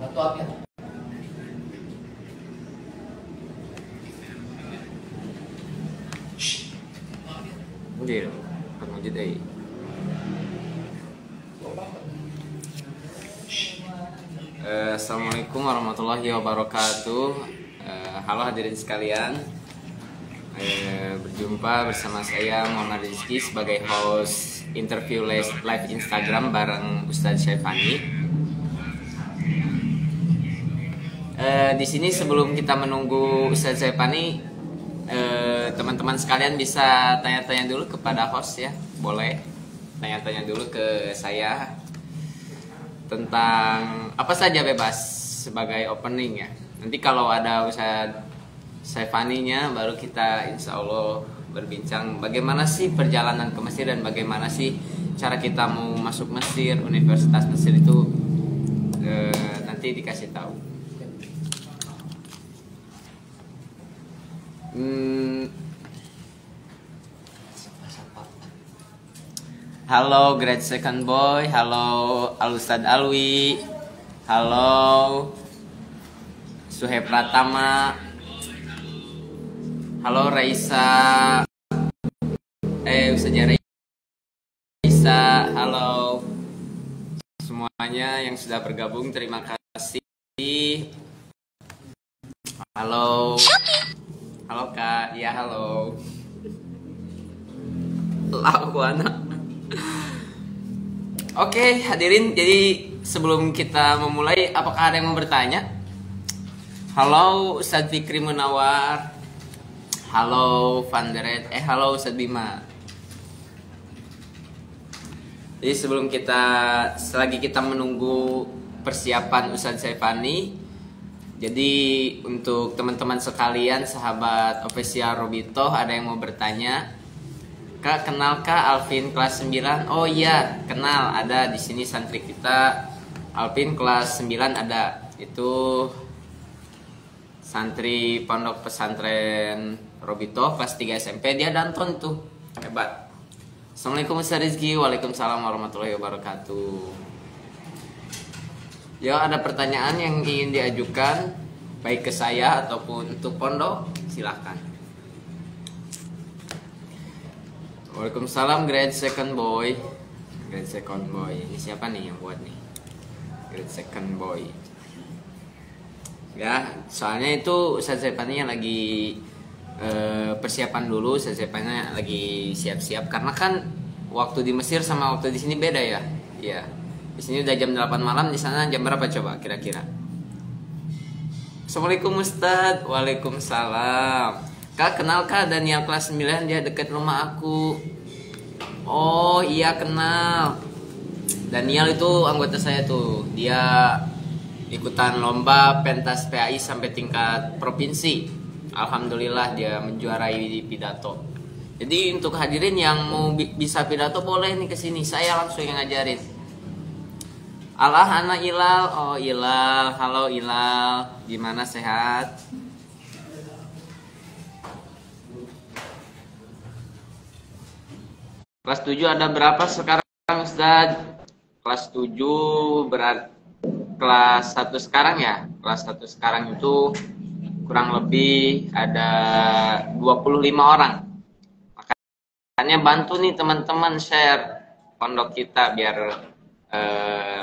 Atau apa? Deal, penguji deh. Assalamualaikum warahmatullahi wabarakatuh. Halo hadirin sekalian. Berjumpa bersama saya Muhammad Rizky sebagai host interview live Instagram bareng Ustadz Syaifani. Di sini sebelum kita menunggu Ustadz Syaifani, teman-teman sekalian bisa tanya-tanya dulu kepada host ya, boleh tanya-tanya dulu ke saya tentang apa saja, bebas sebagai opening ya. Nanti kalau ada Ustadz Syaifani-nya baru kita insya Allah berbincang bagaimana sih perjalanan ke Mesir dan bagaimana sih cara kita mau masuk Mesir, Universitas Mesir itu nanti dikasih tahu. Halo grade second boy, halo Al-Ustadz Alwi, halo Suheb Pratama, halo Raisa, Ustazah Raisa, halo semuanya yang sudah bergabung, terima kasih. Halo, halo Kak, ya halo. Laku anak. Oke, hadirin, jadi sebelum kita memulai, apakah ada yang mau bertanya? Halo Ustadz Fikri Munawar, halo Vanderet, halo Ustadz Bima. Jadi sebelum selagi kita menunggu persiapan Ustadz Syaifani, jadi untuk teman-teman sekalian, sahabat official Robito, ada yang mau bertanya? Kak, kenal Kak Alvin kelas 9? Oh iya, kenal, ada di sini santri kita. Alvin kelas 9 ada. Itu santri pondok pesantren Robito kelas 3 SMP, dia Danton tuh. Hebat. Assalamualaikum Ustaz Rizky. Waalaikumsalam warahmatullahi wabarakatuh. Ya, ada pertanyaan yang ingin diajukan baik ke saya ataupun untuk pondok, silahkan. Waalaikumsalam grade second boy. Grade second boy. Ini siapa nih yang buat nih? Grade second boy. Ya, soalnya itu Ustadz Syaifani yang lagi persiapan dulu. Ustadz Syaifani lagi siap-siap karena kan waktu di Mesir sama waktu di sini beda ya. Iya. Di sini udah jam 8 malam, di sana jam berapa coba kira-kira? Assalamualaikum Ustadz. Waalaikumsalam. Kak, kenal Kak Daniel kelas 9, dia dekat rumah aku. Oh iya, kenal. Daniel itu anggota saya tuh. Dia ikutan lomba pentas PAI sampai tingkat provinsi. Alhamdulillah dia menjuarai di pidato. Jadi untuk hadirin yang mau bisa pidato boleh nih kesini, saya langsung yang ngajarin. Anak Ilal. Oh Ilal, halo Ilal, gimana, sehat? Kelas 7 ada berapa sekarang Ustaz? Kelas 7 kelas 1 sekarang ya. Kelas 1 sekarang itu kurang lebih ada 25 orang. Makanya bantu nih teman-teman share pondok kita biar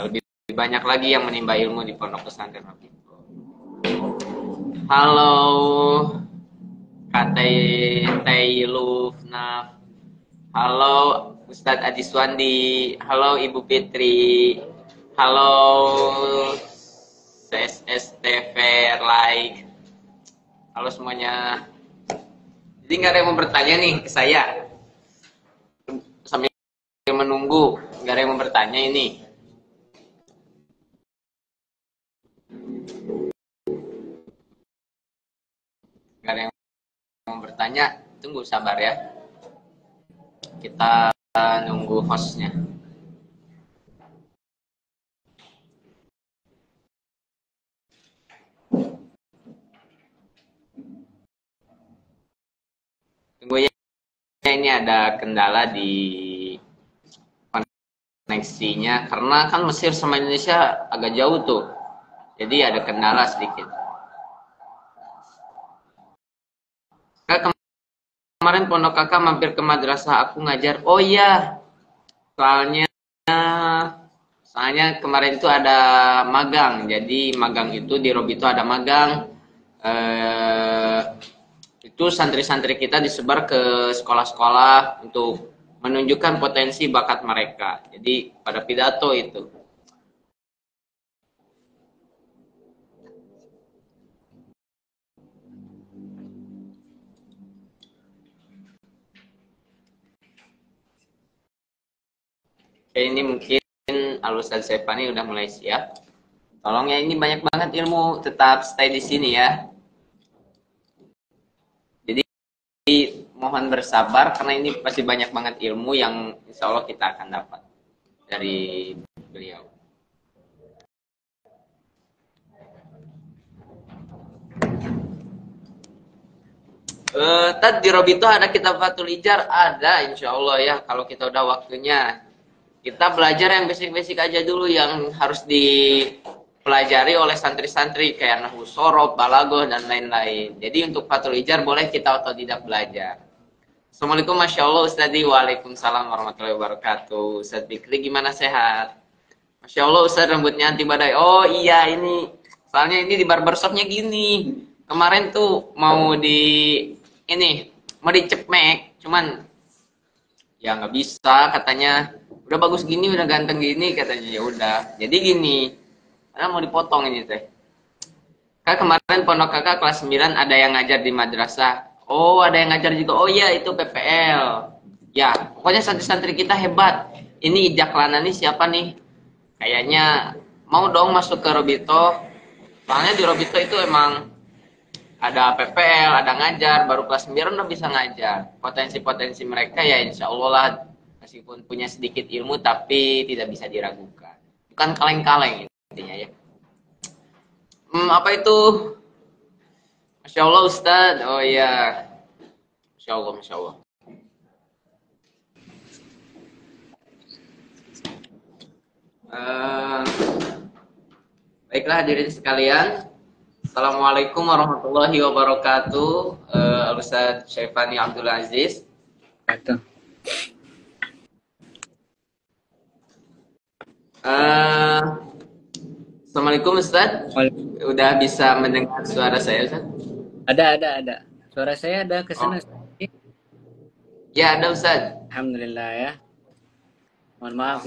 lebih banyak lagi yang menimba ilmu di pondok pesantren itu. Halo Kak Taylufnaf. Halo Ustadz Adiswandi, halo Ibu Fitri, halo CSSTV like, halo semuanya. Jadi nggak ada yang mau bertanya nih ke saya sambil menunggu, nggak ada yang mau bertanya ini. Nggak ada yang mau bertanya, tunggu sabar ya. Kita nunggu hostnya. Tunggu ya, ini ada kendala di koneksinya karena kan Mesir sama Indonesia agak jauh tuh. Jadi ada kendala sedikit. Kak, kemarin pondok kakak mampir ke madrasah aku ngajar. Oh iya, soalnya soalnya kemarin itu ada magang. Jadi magang itu di Robi itu ada magang. Eh, itu santri-santri kita disebar ke sekolah-sekolah untuk menunjukkan potensi bakat mereka. Jadi pada pidato itu. Oke, ini mungkin Al-Ustaz Sepani udah mulai siap. Tolong ya, ini banyak banget ilmu, tetap stay di sini ya. Jadi mohon bersabar karena ini pasti banyak banget ilmu yang insya Allah kita akan dapat dari beliau. Tad di Robito ada kitab Fathul Ijar, ada insya Allah ya kalau kita udah waktunya. Kita belajar yang basic-basic aja dulu yang harus dipelajari oleh santri-santri kayak Nahwu Shorof, Balaghah dan lain-lain. Jadi untuk Fathul Ijar boleh kita otodidak belajar. Assalamualaikum, Masya Allah Ustadz. Waalaikumsalam warahmatullahi wabarakatuh. Ustadz Bikri gimana, sehat? Masya Allah Ustadz, rambutnya anti badai. Oh iya, ini soalnya ini di barbershopnya gini. Kemarin tuh mau mau dicepmek, cuman ya nggak bisa katanya. Udah bagus gini, udah ganteng gini katanya. Ya udah, jadi gini, karena mau dipotong ini teh. Kak, kemarin pondok kakak kelas 9 ada yang ngajar di madrasah. Oh, ada yang ngajar juga. Oh iya, itu PPL. Ya, pokoknya santri-santri kita hebat. Ini Ijak Lana nih siapa nih? Kayaknya mau dong masuk ke Robito. Soalnya di Robito itu emang ada PPL, ada ngajar, baru kelas 9 udah bisa ngajar. Potensi-potensi mereka ya insya Allah lah, meskipun punya sedikit ilmu tapi tidak bisa diragukan. Bukan kaleng-kaleng intinya ya. Apa itu? Masya Allah Ustadz. Oh iya. Masya Allah, Masya Allah. Baiklah hadirin sekalian. Assalamualaikum warahmatullahi wabarakatuh. Ustadz Syaifani Abdul Aziz. Assalamualaikum Ustadz. Udah bisa mendengar suara saya Ustadz? Ada. Suara saya ada ke sana. Ya, ada Ustadz. Alhamdulillah ya. Mohon maaf.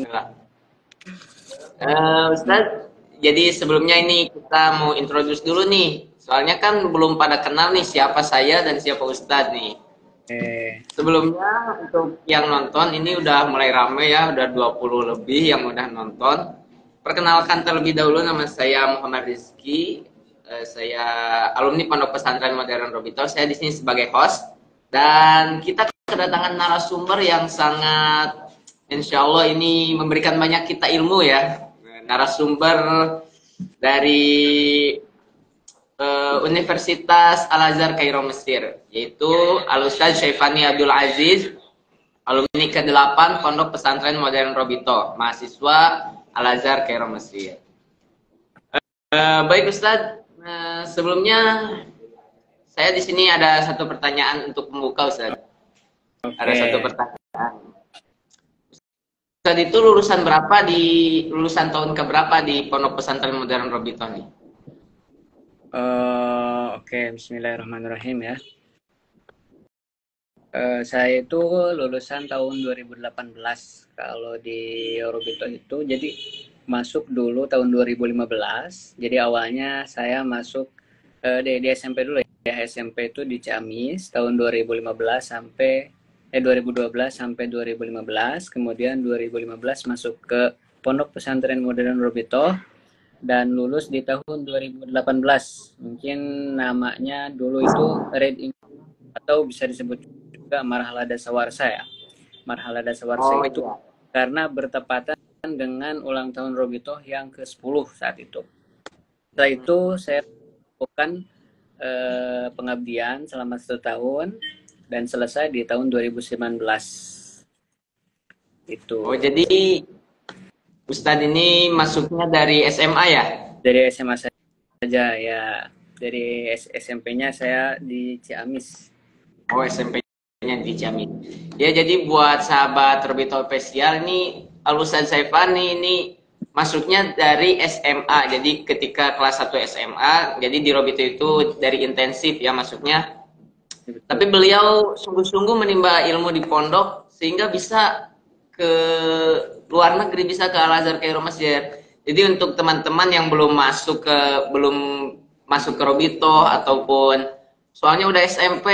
Ustadz, jadi sebelumnya ini kita mau introduce dulu nih. Soalnya kan belum pada kenal nih siapa saya dan siapa Ustadz nih. Sebelumnya untuk yang nonton ini udah mulai rame ya, udah 20 lebih yang udah nonton. Perkenalkan terlebih dahulu, nama saya Muhammad Rizky. Saya alumni Pondok Pesantren Modern Robito. Saya di sini sebagai host dan kita kedatangan narasumber yang sangat insya Allah ini memberikan banyak kita ilmu ya. Narasumber dari Universitas Al-Azhar Kairo Mesir, yaitu Al-Ustaz Syaifani Abdul Aziz, alumni ke-8 Pondok Pesantren Modern Robito, mahasiswa Al-Azhar Kairo Mesir. Baik Ustaz, sebelumnya saya di sini ada satu pertanyaan untuk pembuka Ustaz. Ada satu pertanyaan. Ustaz itu lulusan tahun keberapa di Pondok Pesantren Modern Robito nih? Oke, bismillahirrahmanirrahim ya. Saya itu lulusan tahun 2018 kalau di Robito itu, jadi masuk dulu tahun 2015. Jadi awalnya saya masuk di SMP dulu ya. SMP itu di Ciamis tahun 2015 sampai 2012 sampai 2015. Kemudian 2015 masuk ke Pondok Pesantren Modern Robito dan lulus di tahun 2018. Mungkin namanya dulu itu Red atau bisa disebut juga Marhala Dasawarsa ya. Marhala Dasawarsa itu iya, karena bertepatan dengan ulang tahun Robito yang ke-10 saat itu. Setelah itu saya lakukan pengabdian selama 1 tahun dan selesai di tahun 2019. Itu. Oh, jadi Ustadz ini masuknya dari SMA ya? Dari SMA saja ya. Dari SMP-nya saya di Ciamis. Oh, SMP-nya di Ciamis. Ya, jadi buat sahabat Terbitol Spesial ini, Ustadz Saifani ini masuknya dari SMA. Jadi ketika kelas 1 SMA, jadi di Robito itu dari intensif ya masuknya. Tapi beliau sungguh-sungguh menimba ilmu di pondok sehingga bisa ke luar negeri, bisa ke Al Azhar Kairo Mesir. Jadi untuk teman-teman yang belum masuk ke Robito ataupun soalnya udah SMP,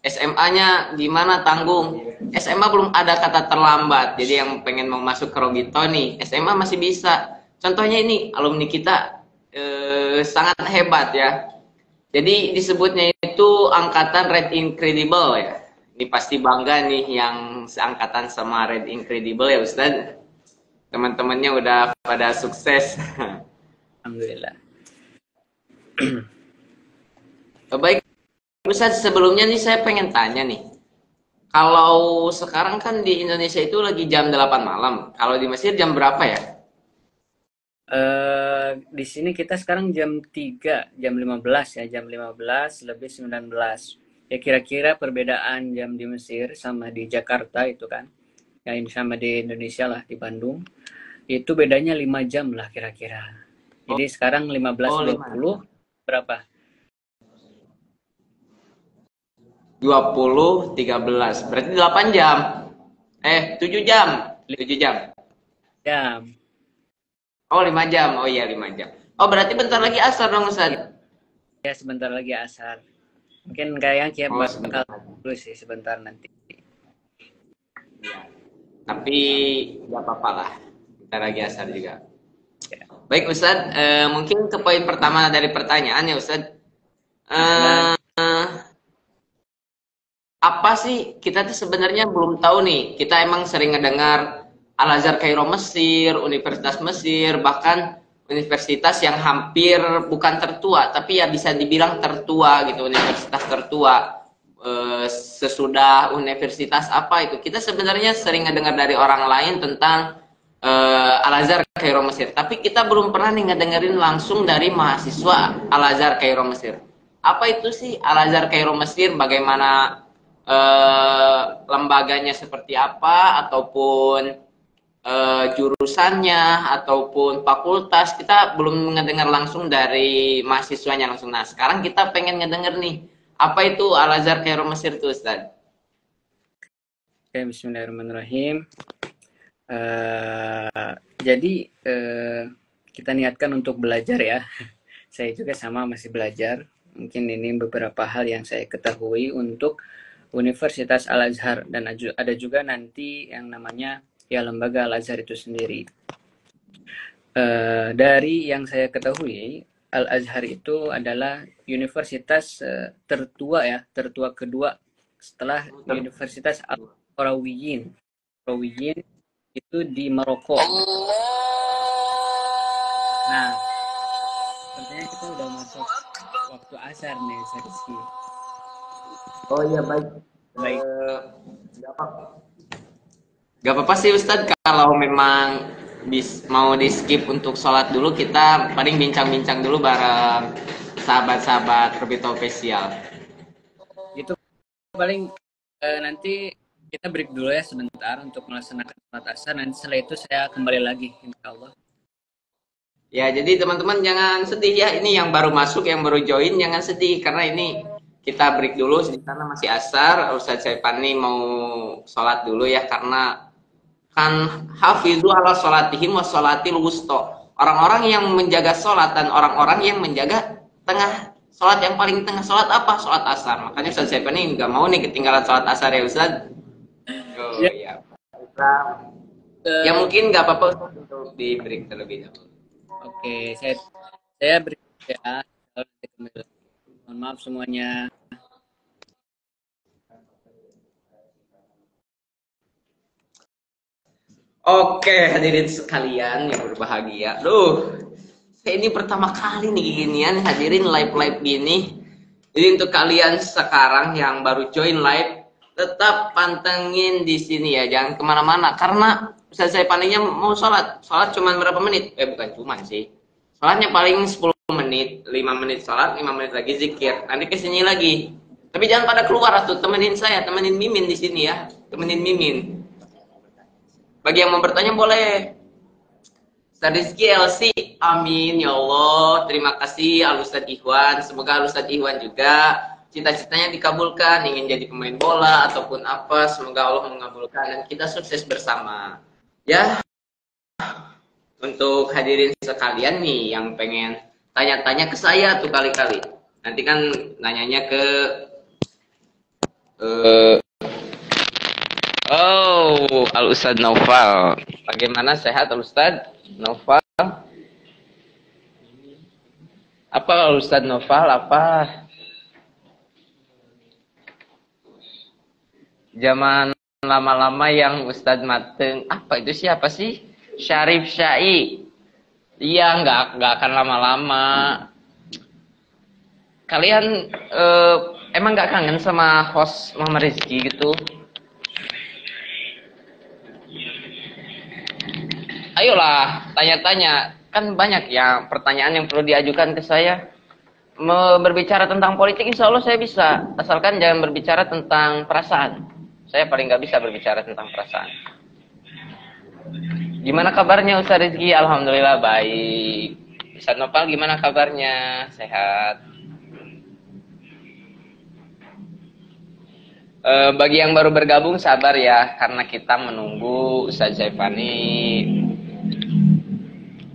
SMA-nya gimana tanggung. SMA belum ada kata terlambat. Jadi yang pengen mau masuk ke Robito nih, SMA masih bisa. Contohnya ini alumni kita sangat hebat ya. Jadi disebutnya itu angkatan Red Incredible ya. Ini pasti bangga nih yang seangkatan sama Red Incredible ya Ustaz. Teman-temannya udah pada sukses. Alhamdulillah. Baik Ustaz, sebelumnya nih saya pengen tanya nih. Kalau sekarang kan di Indonesia itu lagi jam 8 malam. Kalau di Mesir jam berapa ya? Di sini kita sekarang jam 3, jam 15 ya, jam 15 lebih 19. Ya kira-kira perbedaan jam di Mesir sama di Jakarta itu kan, ya ini sama di Indonesia lah, di Bandung. Itu bedanya 5 jam lah kira-kira. Jadi sekarang 15.20 berapa? 20.13. Berarti 8 jam. 7 jam. 7 jam. Jam. Oh, 5 jam. Oh iya, 5 jam. Oh, berarti bentar lagi asar dong, Ustaz. Ya, sebentar lagi asar. Mungkin kayaknya bakal dulu sih sebentar nanti. Ya. Tapi nggak apa-apa lah. Bentar lagi asar juga. Ya. Baik, Ustaz. Mungkin ke poin pertama dari pertanyaan ya, Ustaz. Apa sih kita tuh sebenarnya belum tahu nih. Kita emang sering ngedengar Al Azhar Kairo Mesir, Universitas Mesir, bahkan universitas yang hampir bukan tertua, tapi ya bisa dibilang tertua gitu, universitas tertua. Sesudah universitas apa itu? Kita sebenarnya sering ngedengar dari orang lain tentang Al Azhar Kairo Mesir, tapi kita belum pernah nih ngedengerin langsung dari mahasiswa Al Azhar Kairo Mesir. Apa itu sih Al Azhar Kairo Mesir? Bagaimana lembaganya seperti apa, ataupun jurusannya ataupun fakultas, kita belum ngedengar langsung dari mahasiswanya langsung. Nah, sekarang kita pengen ngedenger nih, apa itu Al Azhar Kairo Mesir tuh, Ustaz? Oke, bismillahirrahmanirrahim. Jadi kita niatkan untuk belajar ya. Saya juga sama masih belajar. Mungkin ini beberapa hal yang saya ketahui untuk Universitas Al Azhar, dan ada juga nanti yang namanya ya lembaga Al Azhar itu sendiri. Dari yang saya ketahui, Al Azhar itu adalah universitas tertua ya, tertua kedua setelah Universitas Al Qarawiyyin. Qarawiyyin itu di Maroko. Nah, sepertinya kita udah masuk waktu asar nih, Rizky. Oh iya, baik. Baik. Gak apa-apa sih Ustadz, kalau memang mau di skip untuk sholat dulu, kita paling bincang-bincang dulu bareng sahabat-sahabat Robito Spesial. Itu paling nanti kita break dulu ya sebentar untuk melaksanakan sholat asar. Nanti setelah itu saya kembali lagi, insya Allah. Ya, jadi teman-teman jangan sedih ya. Ini yang baru masuk, yang baru join, jangan sedih. Karena ini kita break dulu, karena masih asar. Ustadz Saifani mau sholat dulu ya, karena kan hafidhu ala sholatihim wa sholatil wusto. Orang-orang yang menjaga sholat dan orang-orang yang menjaga tengah sholat, yang paling tengah sholat apa? Sholat asar. Makanya Ustadz Saifani nggak mau nih ketinggalan sholat asar ya Ustadz. Oh ya. Ya mungkin nggak apa-apa untuk di break terlebih dahulu. Oke, saya break ya. Mohon maaf semuanya. Oke, hadirin sekalian yang berbahagia. Saya ini pertama kali nih ginian hadirin live-live gini. Jadi untuk kalian sekarang yang baru join live, tetap pantengin di sini ya, jangan kemana-mana. Karena Ustaz Saifaninya mau sholat cuma berapa menit? Bukan cuma sih. Sholatnya paling 10 menit, 5 menit sholat, 5 menit lagi zikir. Nanti kesini lagi. Tapi jangan pada keluar tuh, temenin saya, temenin Mimin di sini ya, temenin Mimin. Bagi yang mau bertanya boleh. Ustaz Rizky LC, amin ya Allah. Terima kasih Al Ustadz Ikhwan. Semoga Al Ustadz Ikhwan juga cita-citanya dikabulkan, ingin jadi pemain bola ataupun apa. Semoga Allah mengabulkan dan kita sukses bersama. Ya, untuk hadirin sekalian nih yang pengen tanya-tanya ke saya tuh kali-kali. Nanti kan nanyanya ke Al Ustadz Naufal. Bagaimana, sehat Al Ustadz Naufal? Apa Al Ustadz Naufal? Apa? Zaman lama-lama yang Ustadz Mateng. Apa itu, siapa sih? Syarif Syai. Iya, nggak akan lama-lama. Kalian emang nggak kangen sama host Muhammad Rizky gitu? Ayolah, tanya-tanya. Kan banyak ya pertanyaan yang perlu diajukan ke saya. Berbicara tentang politik insya Allah saya bisa. Asalkan jangan berbicara tentang perasaan. Saya paling nggak bisa berbicara tentang perasaan. Gimana kabarnya Ustaz Rizky? Alhamdulillah baik. Ustaz Nopal gimana kabarnya? Sehat. Bagi yang baru bergabung sabar ya, karena kita menunggu Ustaz Saifani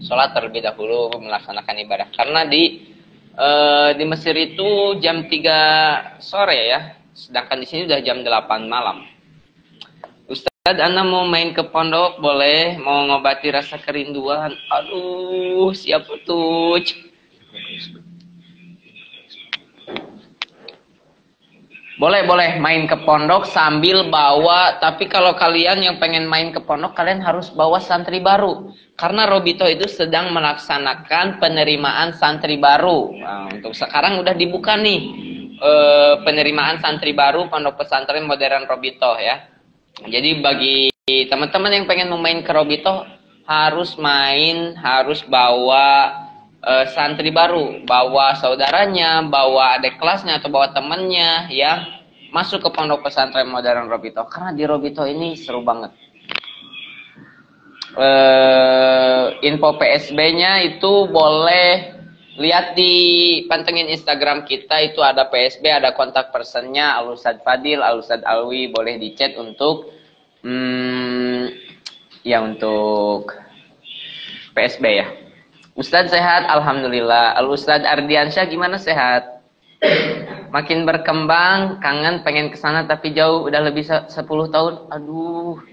sholat terlebih dahulu melaksanakan ibadah. Karena di Mesir itu jam 3 sore ya, sedangkan di sini udah jam 8 malam. Ustaz, Anda mau main ke pondok boleh, mau ngobati rasa kerinduan. Aduh, siapa tuh? Boleh main ke pondok sambil bawa, tapi kalau kalian yang pengen main ke pondok, kalian harus bawa santri baru. Karena Robito itu sedang melaksanakan penerimaan santri baru. Nah, untuk sekarang udah dibuka nih penerimaan santri baru Pondok Pesantren Modern Robito ya. Jadi bagi teman-teman yang pengen main ke Robito, harus bawa santri baru, bawa saudaranya, bawa adik kelasnya atau bawa temennya yang masuk ke Pondok Pesantren Modern Robito. Karena di Robito ini seru banget. Info PSB-nya itu boleh lihat di pantengin Instagram kita, itu ada PSB, ada kontak personnya Al Ustadz Fadil, Al Ustadz Alwi, boleh di chat untuk untuk PSB ya. Ustadz sehat, alhamdulillah. Al Ustadz Ardiansyah gimana, sehat? Makin berkembang, kangen pengen kesana tapi jauh, udah lebih 10 tahun. Aduh.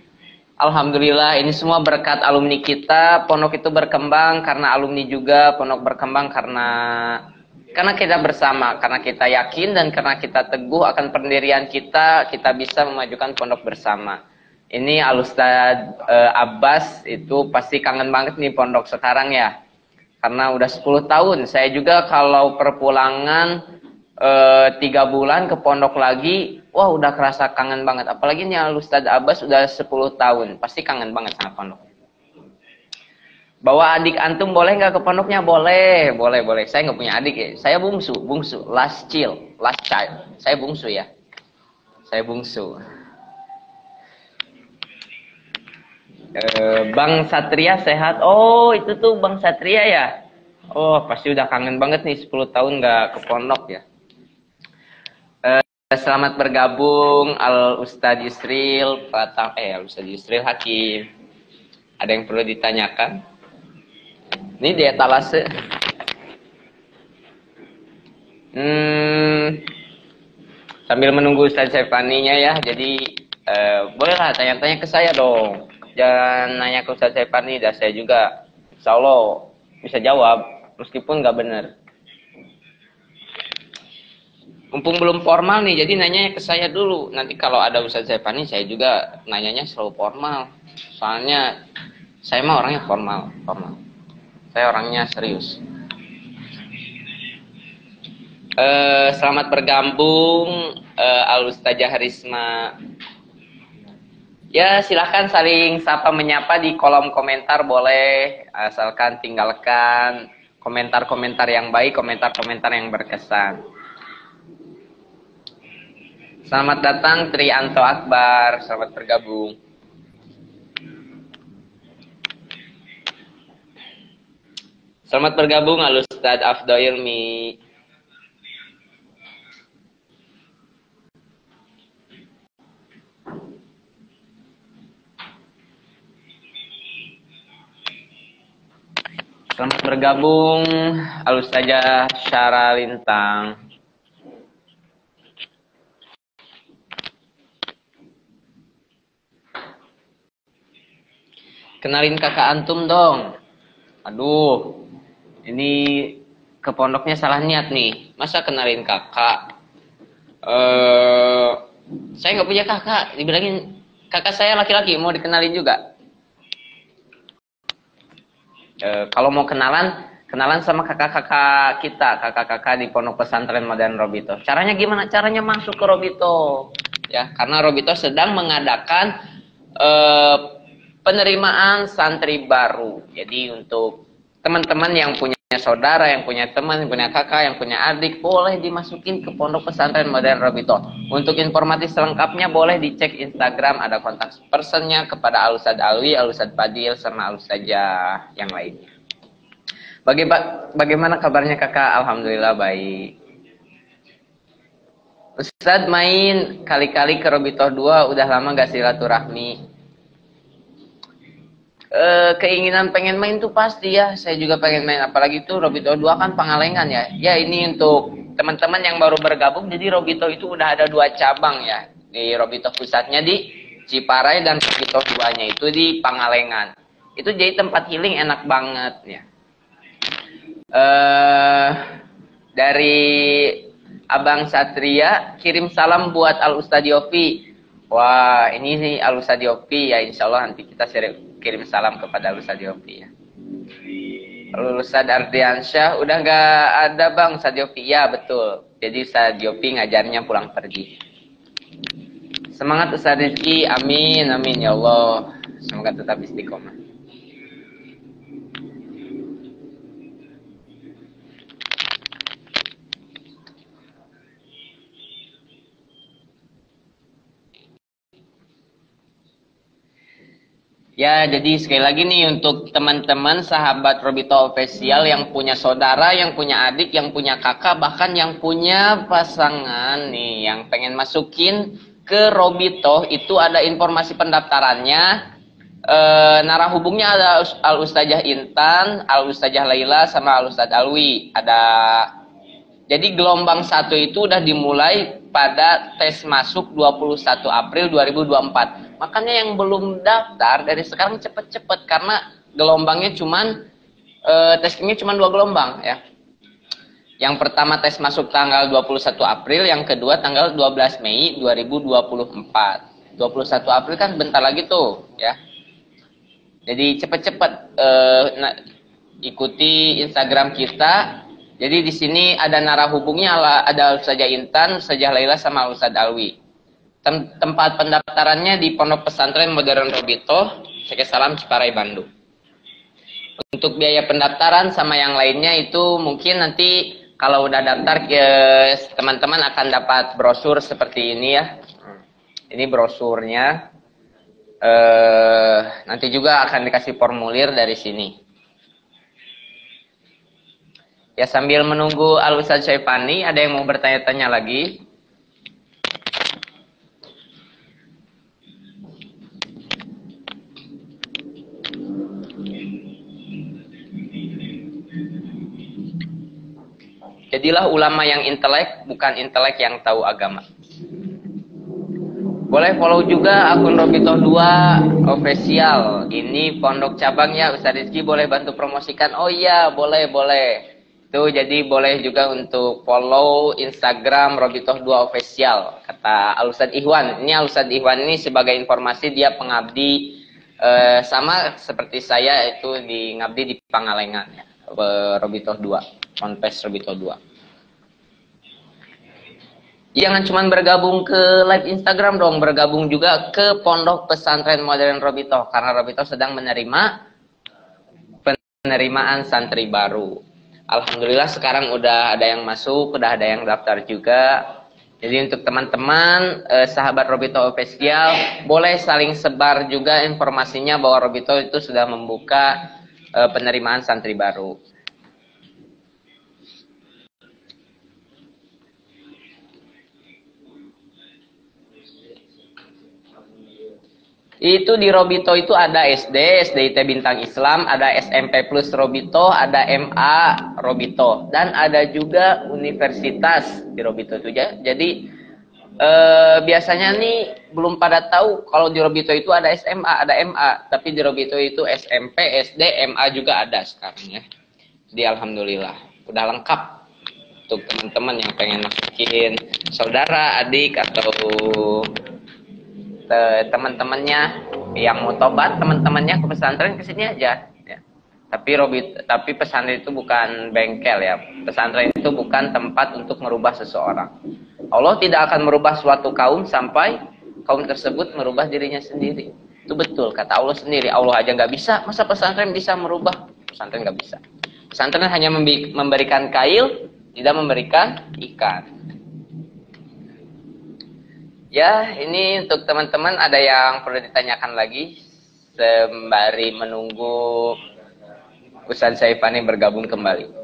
Alhamdulillah, ini semua berkat alumni kita. Pondok itu berkembang karena alumni juga. Pondok berkembang karena kita bersama, karena kita yakin dan karena kita teguh akan pendirian kita bisa memajukan pondok bersama. Ini Al Ustadz Abbas itu pasti kangen banget nih pondok sekarang ya. Karena udah 10 tahun. Saya juga kalau perpulangan 3 bulan ke pondok lagi, wah udah kerasa kangen banget. Apalagi nih Al Ustadz Abbas udah 10 tahun. Pasti kangen banget sama pondok. Bawa adik antum boleh nggak ke pondoknya? Boleh. Saya nggak punya adik ya. Saya bungsu. Last child. Saya bungsu ya. Bang Satria sehat. Oh itu tuh Bang Satria ya. Oh pasti udah kangen banget nih 10 tahun nggak ke pondok ya. Selamat bergabung Al Ustadz Yusril Al Ustadz Yusril Hakim. Ada yang perlu ditanyakan? Ini di etalase. Sambil menunggu Ustadz Saifaninya ya. Jadi bolehlah tanya-tanya ke saya dong. Jangan nanya ke Ustadz Saifani, dan saya juga insya Allah bisa jawab meskipun nggak benar. Mumpung belum formal nih, jadi nanya ke saya dulu. Nanti kalau ada Ustadz Saifani, saya juga nanyanya selalu formal. Soalnya saya mah orangnya formal. Saya orangnya serius. Selamat bergabung Al Ustazah Risma. Ya, silahkan saling sapa menyapa di kolom komentar boleh, asalkan tinggalkan komentar-komentar yang baik, komentar-komentar yang berkesan. Selamat datang Trianto Akbar, selamat bergabung. Selamat bergabung Al Ustadz Afdo Ilmi. Selamat bergabung Al Ustazah Syara Lintang. Kenalin kakak antum dong. Aduh, ini ke pondoknya salah niat nih. Masa kenalin kakak? Saya nggak punya kakak. Dibilangin kakak saya laki-laki, mau dikenalin juga. Kalau mau kenalan sama kakak-kakak kita, kakak-kakak di Pondok Pesantren Modern Robito. Caranya gimana? Caranya masuk ke Robito, ya, karena Robito sedang mengadakan penerimaan santri baru. Jadi untuk teman-teman yang punya saudara, yang punya teman, yang punya kakak, yang punya adik, boleh dimasukin ke Pondok Pesantren Modern Robito. Untuk informasi selengkapnya boleh dicek Instagram, ada kontak personnya kepada Al Ustadz Alwi, Al Ustadz Fadil, sama Al Ustazah yang lainnya. Bagaimana kabarnya kakak? Alhamdulillah baik. Ustadz main kali-kali ke Robito 2, udah lama gak silaturahmi? Keinginan pengen main tuh pasti ya, saya juga pengen main, apalagi tuh Robito 2 kan Pangalengan ya. Ya ini untuk teman-teman yang baru bergabung, jadi Robito itu udah ada 2 cabang ya. Di Robito pusatnya di Ciparai dan Robito 2-nya itu di Pangalengan. Itu jadi tempat healing enak banget ya. Dari Abang Satria kirim salam buat Al Ustadz Yofi. Wah, ini nih Al Ustadz Yofi ya, insya Allah nanti kita kirim salam kepada Al Ustadz Yofi ya. Al Ustadz Ardiansyah udah nggak ada Bang Ustadz Yofi, ya betul. Jadi Ustadz Yofi ngajarnya pulang pergi. Semangat Ustadz Rizki, amin amin ya Allah. Semoga tetap istiqomah. Ya, jadi sekali lagi nih untuk teman-teman sahabat Robito Official yang punya saudara, yang punya adik, yang punya kakak, bahkan yang punya pasangan nih, yang pengen masukin ke Robito, itu ada informasi pendaftarannya. Narah hubungnya ada Al Ustazah Intan, Al Ustazah Laila, sama Al Ustadz Alwi. Jadi gelombang 1 itu udah dimulai pada tes masuk 21 April 2024. Makanya yang belum daftar dari sekarang cepet-cepet, karena gelombangnya testingnya cuma 2 gelombang ya. Yang pertama tes masuk tanggal 21 April, yang kedua tanggal 12 Mei 2024. 21 April kan bentar lagi tuh ya. Jadi cepet-cepet ikuti Instagram kita. Jadi di sini ada narah hubungnya, ada Ustazah Intan, Ustazah Laila, sama Ustadz Alwi. Tempat pendaftarannya di Pondok Pesantren Modern Robito, Seke Salam, Ciparai, Bandung. Untuk biaya pendaftaran sama yang lainnya itu mungkin nanti kalau udah daftar, teman-teman akan dapat brosur seperti ini ya. Ini brosurnya. Nanti juga akan dikasih formulir dari sini. Ya, sambil menunggu Al Ustadz Syaifani, ada yang mau bertanya-tanya lagi? Jadilah ulama yang intelek, bukan intelek yang tahu agama. Boleh follow juga akun Robito 2 Official. Ini pondok cabangnya, Ustaz Rizky boleh bantu promosikan? Oh iya, boleh. Tuh, jadi boleh juga untuk follow Instagram Robito 2 Official. Kata Al Ustadz Ihwan. Ini Al Ustadz Ihwan ini sebagai informasi dia pengabdi sama seperti saya, itu di ngabdi di Pangalengan ya. Robito 2, Ponpes Robito 2. Jangan cuma bergabung ke live Instagram dong, bergabung juga ke Pondok Pesantren Modern Robito, karena Robito sedang menerima penerimaan santri baru. Alhamdulillah sekarang udah ada yang masuk, udah ada yang daftar juga. Jadi untuk teman-teman sahabat Robito Official, boleh saling sebar juga informasinya bahwa Robito itu sudah membuka penerimaan santri baru. Itu di Robito itu ada SD, SDIT Bintang Islam, ada SMP Plus Robito, ada MA Robito, dan ada juga universitas di Robito itu ya. Jadi biasanya nih belum pada tahu kalau di Robito itu ada SMA, ada MA, tapi di Robito itu SMP, SD, MA juga ada sekarang ya. Jadi alhamdulillah udah lengkap untuk teman-teman yang pengen masukin saudara, adik atau teman-temannya yang mau tobat, teman-temannya ke pesantren kesini aja ya. Tapi pesantren itu bukan bengkel ya. Pesantren itu bukan tempat untuk merubah seseorang. Allah tidak akan merubah suatu kaum sampai kaum tersebut merubah dirinya sendiri. Itu betul kata Allah sendiri. Allah aja nggak bisa, masa pesantren bisa merubah? Pesantren nggak bisa. Pesantren hanya memberikan kail, tidak memberikan ikan. Ya, ini untuk teman-teman ada yang perlu ditanyakan lagi sembari menunggu Ustaz Saifani bergabung kembali.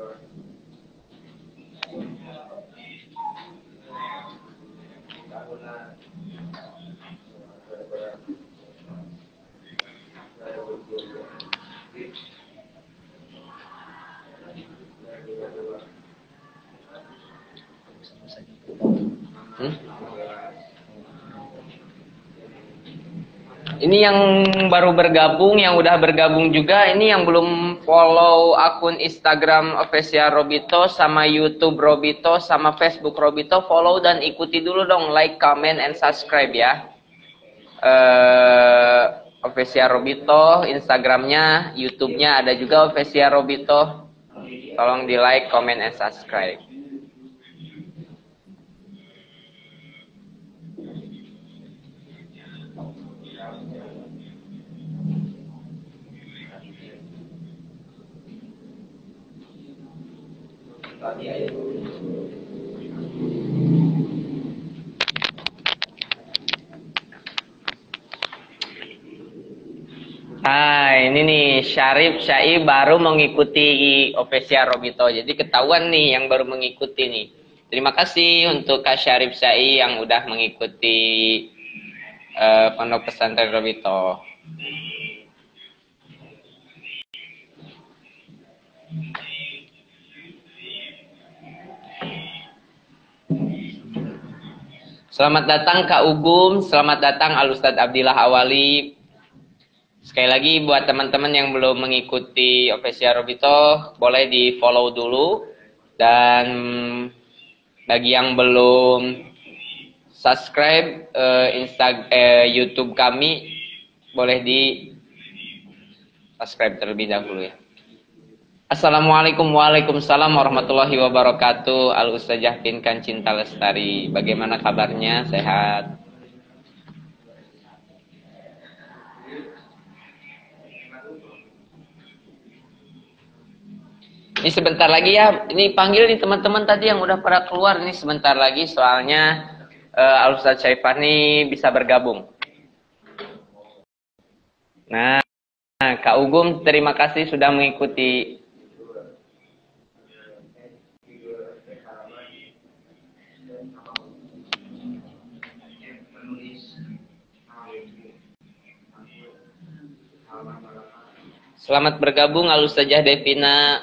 Ini yang baru bergabung, yang udah bergabung juga, ini yang belum follow akun Instagram official Robito, sama YouTube Robito, sama Facebook Robito, follow dan ikuti dulu dong, like, comment, and subscribe ya. Official Robito, Instagramnya, YouTube-nya ada juga official Robito. Tolong di like, comment, and subscribe. Nah, ini nih Syarif Syai baru mengikuti official Robito. Jadi ketahuan nih yang baru mengikuti nih. Terima kasih untuk Kak Syarif Syai yang udah mengikuti Pondok Pesantren Robito. Selamat datang Kak Ugum, selamat datang Al Ustadz Abdillah Awali. Sekali lagi buat teman-teman yang belum mengikuti official Robito, boleh di follow dulu. Dan bagi yang belum subscribe YouTube kami, boleh di subscribe terlebih dahulu ya. Assalamualaikum waalaikumsalam warahmatullahi wabarakatuh. Al Ustazah Pinkan Cinta Lestari, bagaimana kabarnya? Sehat? Ini sebentar lagi ya, ini panggil nih teman-teman tadi yang udah pada keluar, nih sebentar lagi soalnya Al Ustaz Saifani bisa bergabung. Nah, Kak Ugum terima kasih sudah mengikuti. Selamat bergabung Al Ustazah Devina.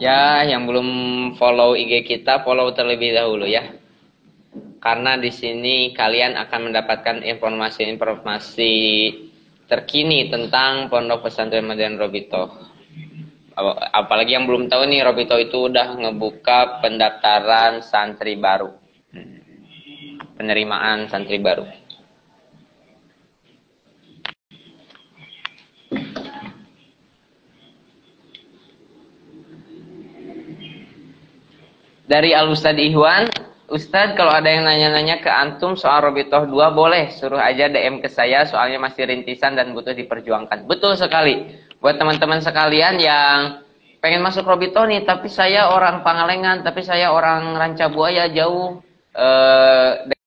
Ya, yang belum follow IG kita, follow terlebih dahulu ya. Karena di sini kalian akan mendapatkan informasi-informasi terkini tentang Pondok Pesantren Modern Robito. Apalagi yang belum tahu nih, Robito itu udah ngebuka pendaftaran santri baru. Penerimaan santri baru. Dari Al Ustadz Ihwan, Ustadz kalau ada yang nanya-nanya ke antum soal Robitoh 2 boleh suruh aja DM ke saya, soalnya masih rintisan dan butuh diperjuangkan. Betul sekali. Buat teman-teman sekalian yang pengen masuk Robitoh nih, tapi saya orang Pangalengan, tapi saya orang Rancabuaya jauh,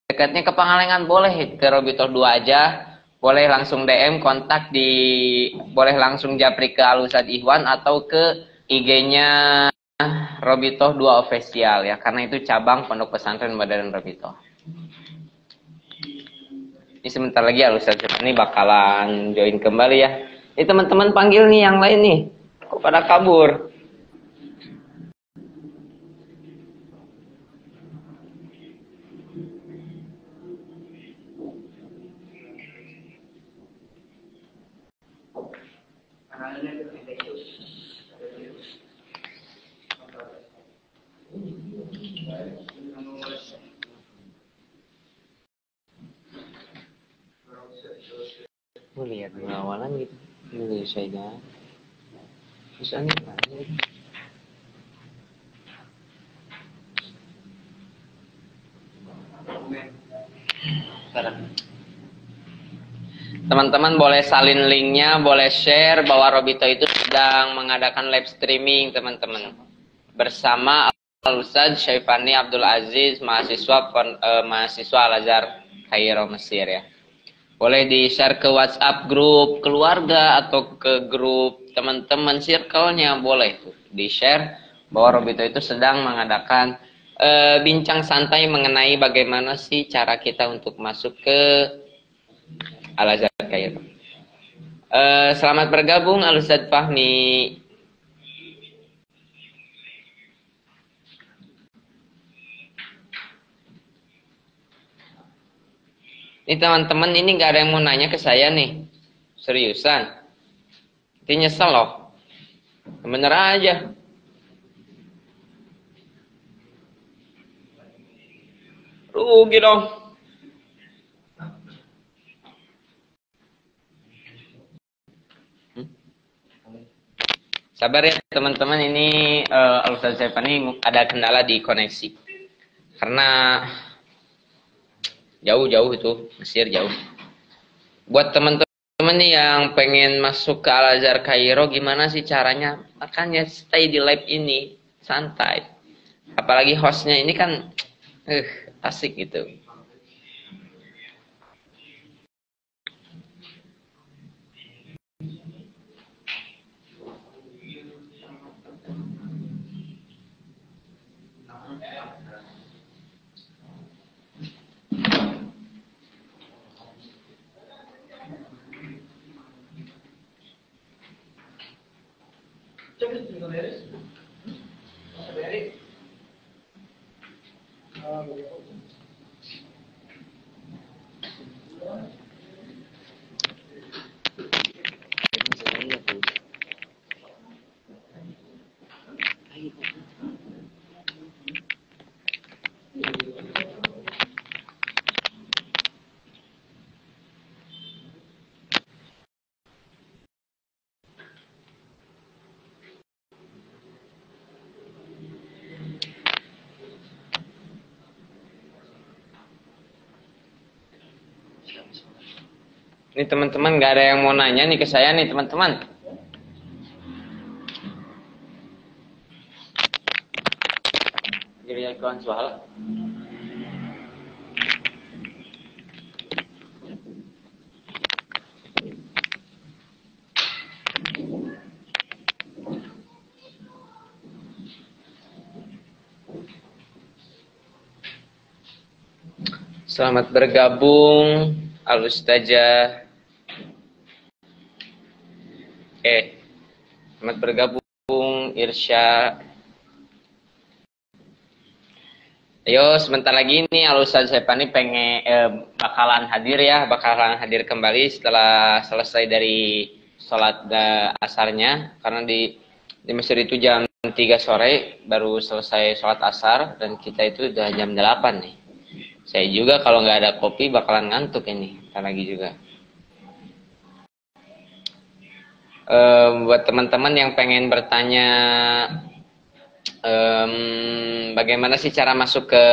dekatnya ke Pangalengan, boleh ke Robitoh 2 aja. Boleh langsung DM, kontak boleh langsung japri ke Al Ustadz Ihwan atau ke IG-nya Robitoh 2 official ya, karena itu cabang Pondok Pesantren Modern Robitoh. Ini sebentar lagi Al Ustadz ini bakalan join kembali ya. Ini teman-teman panggil nih yang lain nih, kok pada kabur? Lihat pengawalan gitu Indonesia ya. Bisa nih teman-teman boleh salin linknya, boleh share bahwa Robito itu sedang mengadakan live streaming teman-teman bersama Al Ustadz Syaifani Abdul Aziz, mahasiswa Al Azhar Kairo Mesir ya. Boleh di-share ke WhatsApp grup keluarga atau ke grup teman-teman circle-nya, boleh tuh di-share bahwa Robito itu sedang mengadakan bincang santai mengenai bagaimana sih cara kita untuk masuk ke Al Azhar Kairo. Selamat bergabung Al Ustadz Fahmi. Ini teman-teman ini nggak ada yang mau nanya ke saya nih. Seriusan. Ini nyesel loh. Bener aja. Rugi dong. Sabar ya teman-teman, ini Al Ustadz Syaifani ada kendala di koneksi. Karena jauh-jauh itu, Mesir jauh. Buat teman-teman nih yang pengen masuk ke Al Azhar Kairo, gimana sih caranya? Makanya stay di live ini, santai. Apalagi hostnya ini kan asik gitu. Ini teman-teman nggak ada yang mau nanya nih ke saya nih teman-teman. Jadi kawan soal. Selamat bergabung Al Ustazah. Selamat bergabung Irsya. Ayo sebentar lagi nih Al Ustadz Syaifani bakalan hadir kembali setelah selesai dari sholat asarnya, karena di Mesir itu jam 3 sore baru selesai sholat asar dan kita itu udah jam 8 nih. Saya juga kalau nggak ada kopi bakalan ngantuk ini, ntar lagi juga. Buat teman-teman yang pengen bertanya Bagaimana sih cara masuk ke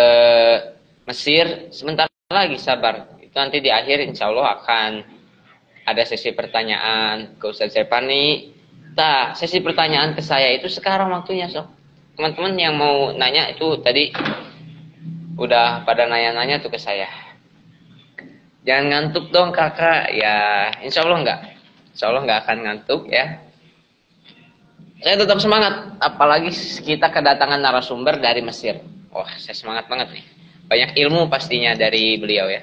Mesir? Sebentar lagi, sabar. Itu nanti di akhir insya Allah akan ada sesi pertanyaan ke Ustadz Sepani. Nah, sesi pertanyaan ke saya itu sekarang waktunya, so. Teman-teman yang mau nanya itu tadi udah pada nanya-nanya tuh ke saya. Jangan ngantuk dong kakak. Ya, insya Allah enggak. Insya Allah nggak akan ngantuk ya. Saya tetap semangat, apalagi kita kedatangan narasumber dari Mesir. Wah, saya semangat banget nih. Banyak ilmu pastinya dari beliau ya.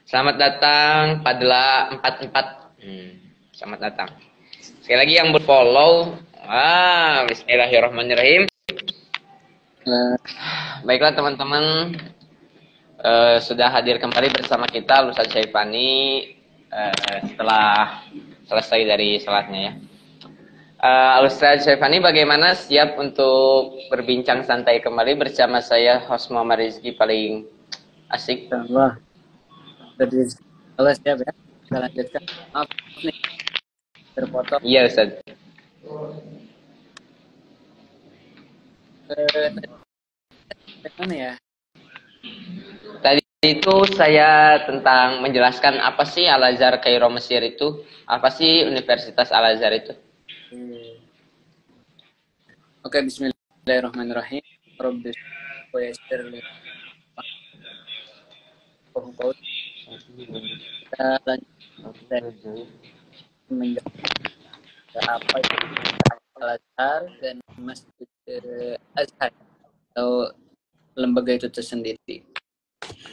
Selamat datang Padla 44. Selamat datang. Sekali lagi yang berfollow. Bismillahirrahmanirrahim. Baiklah teman-teman, sudah hadir kembali bersama kita Ustadz Syaifani setelah selesai dari salatnya ya. Ustadz Syaifani bagaimana, siap untuk berbincang santai kembali bersama saya host Muhammad Rizky paling asik? Allah. Allah siap ya. Kita lanjutkan. Maaf nih terpotong. Iya Ustadz. Mana ya? Tadi itu saya tentang menjelaskan apa sih Al-Azhar Kairo Mesir itu, apa sih Universitas Al-Azhar itu. Oke, bismillahirrahmanirrahim. Rabbis wa yassir li kita lanjut menjelaskan apa itu Al-Azhar dan Masjid Azhar atau lembaga itu tersendiri.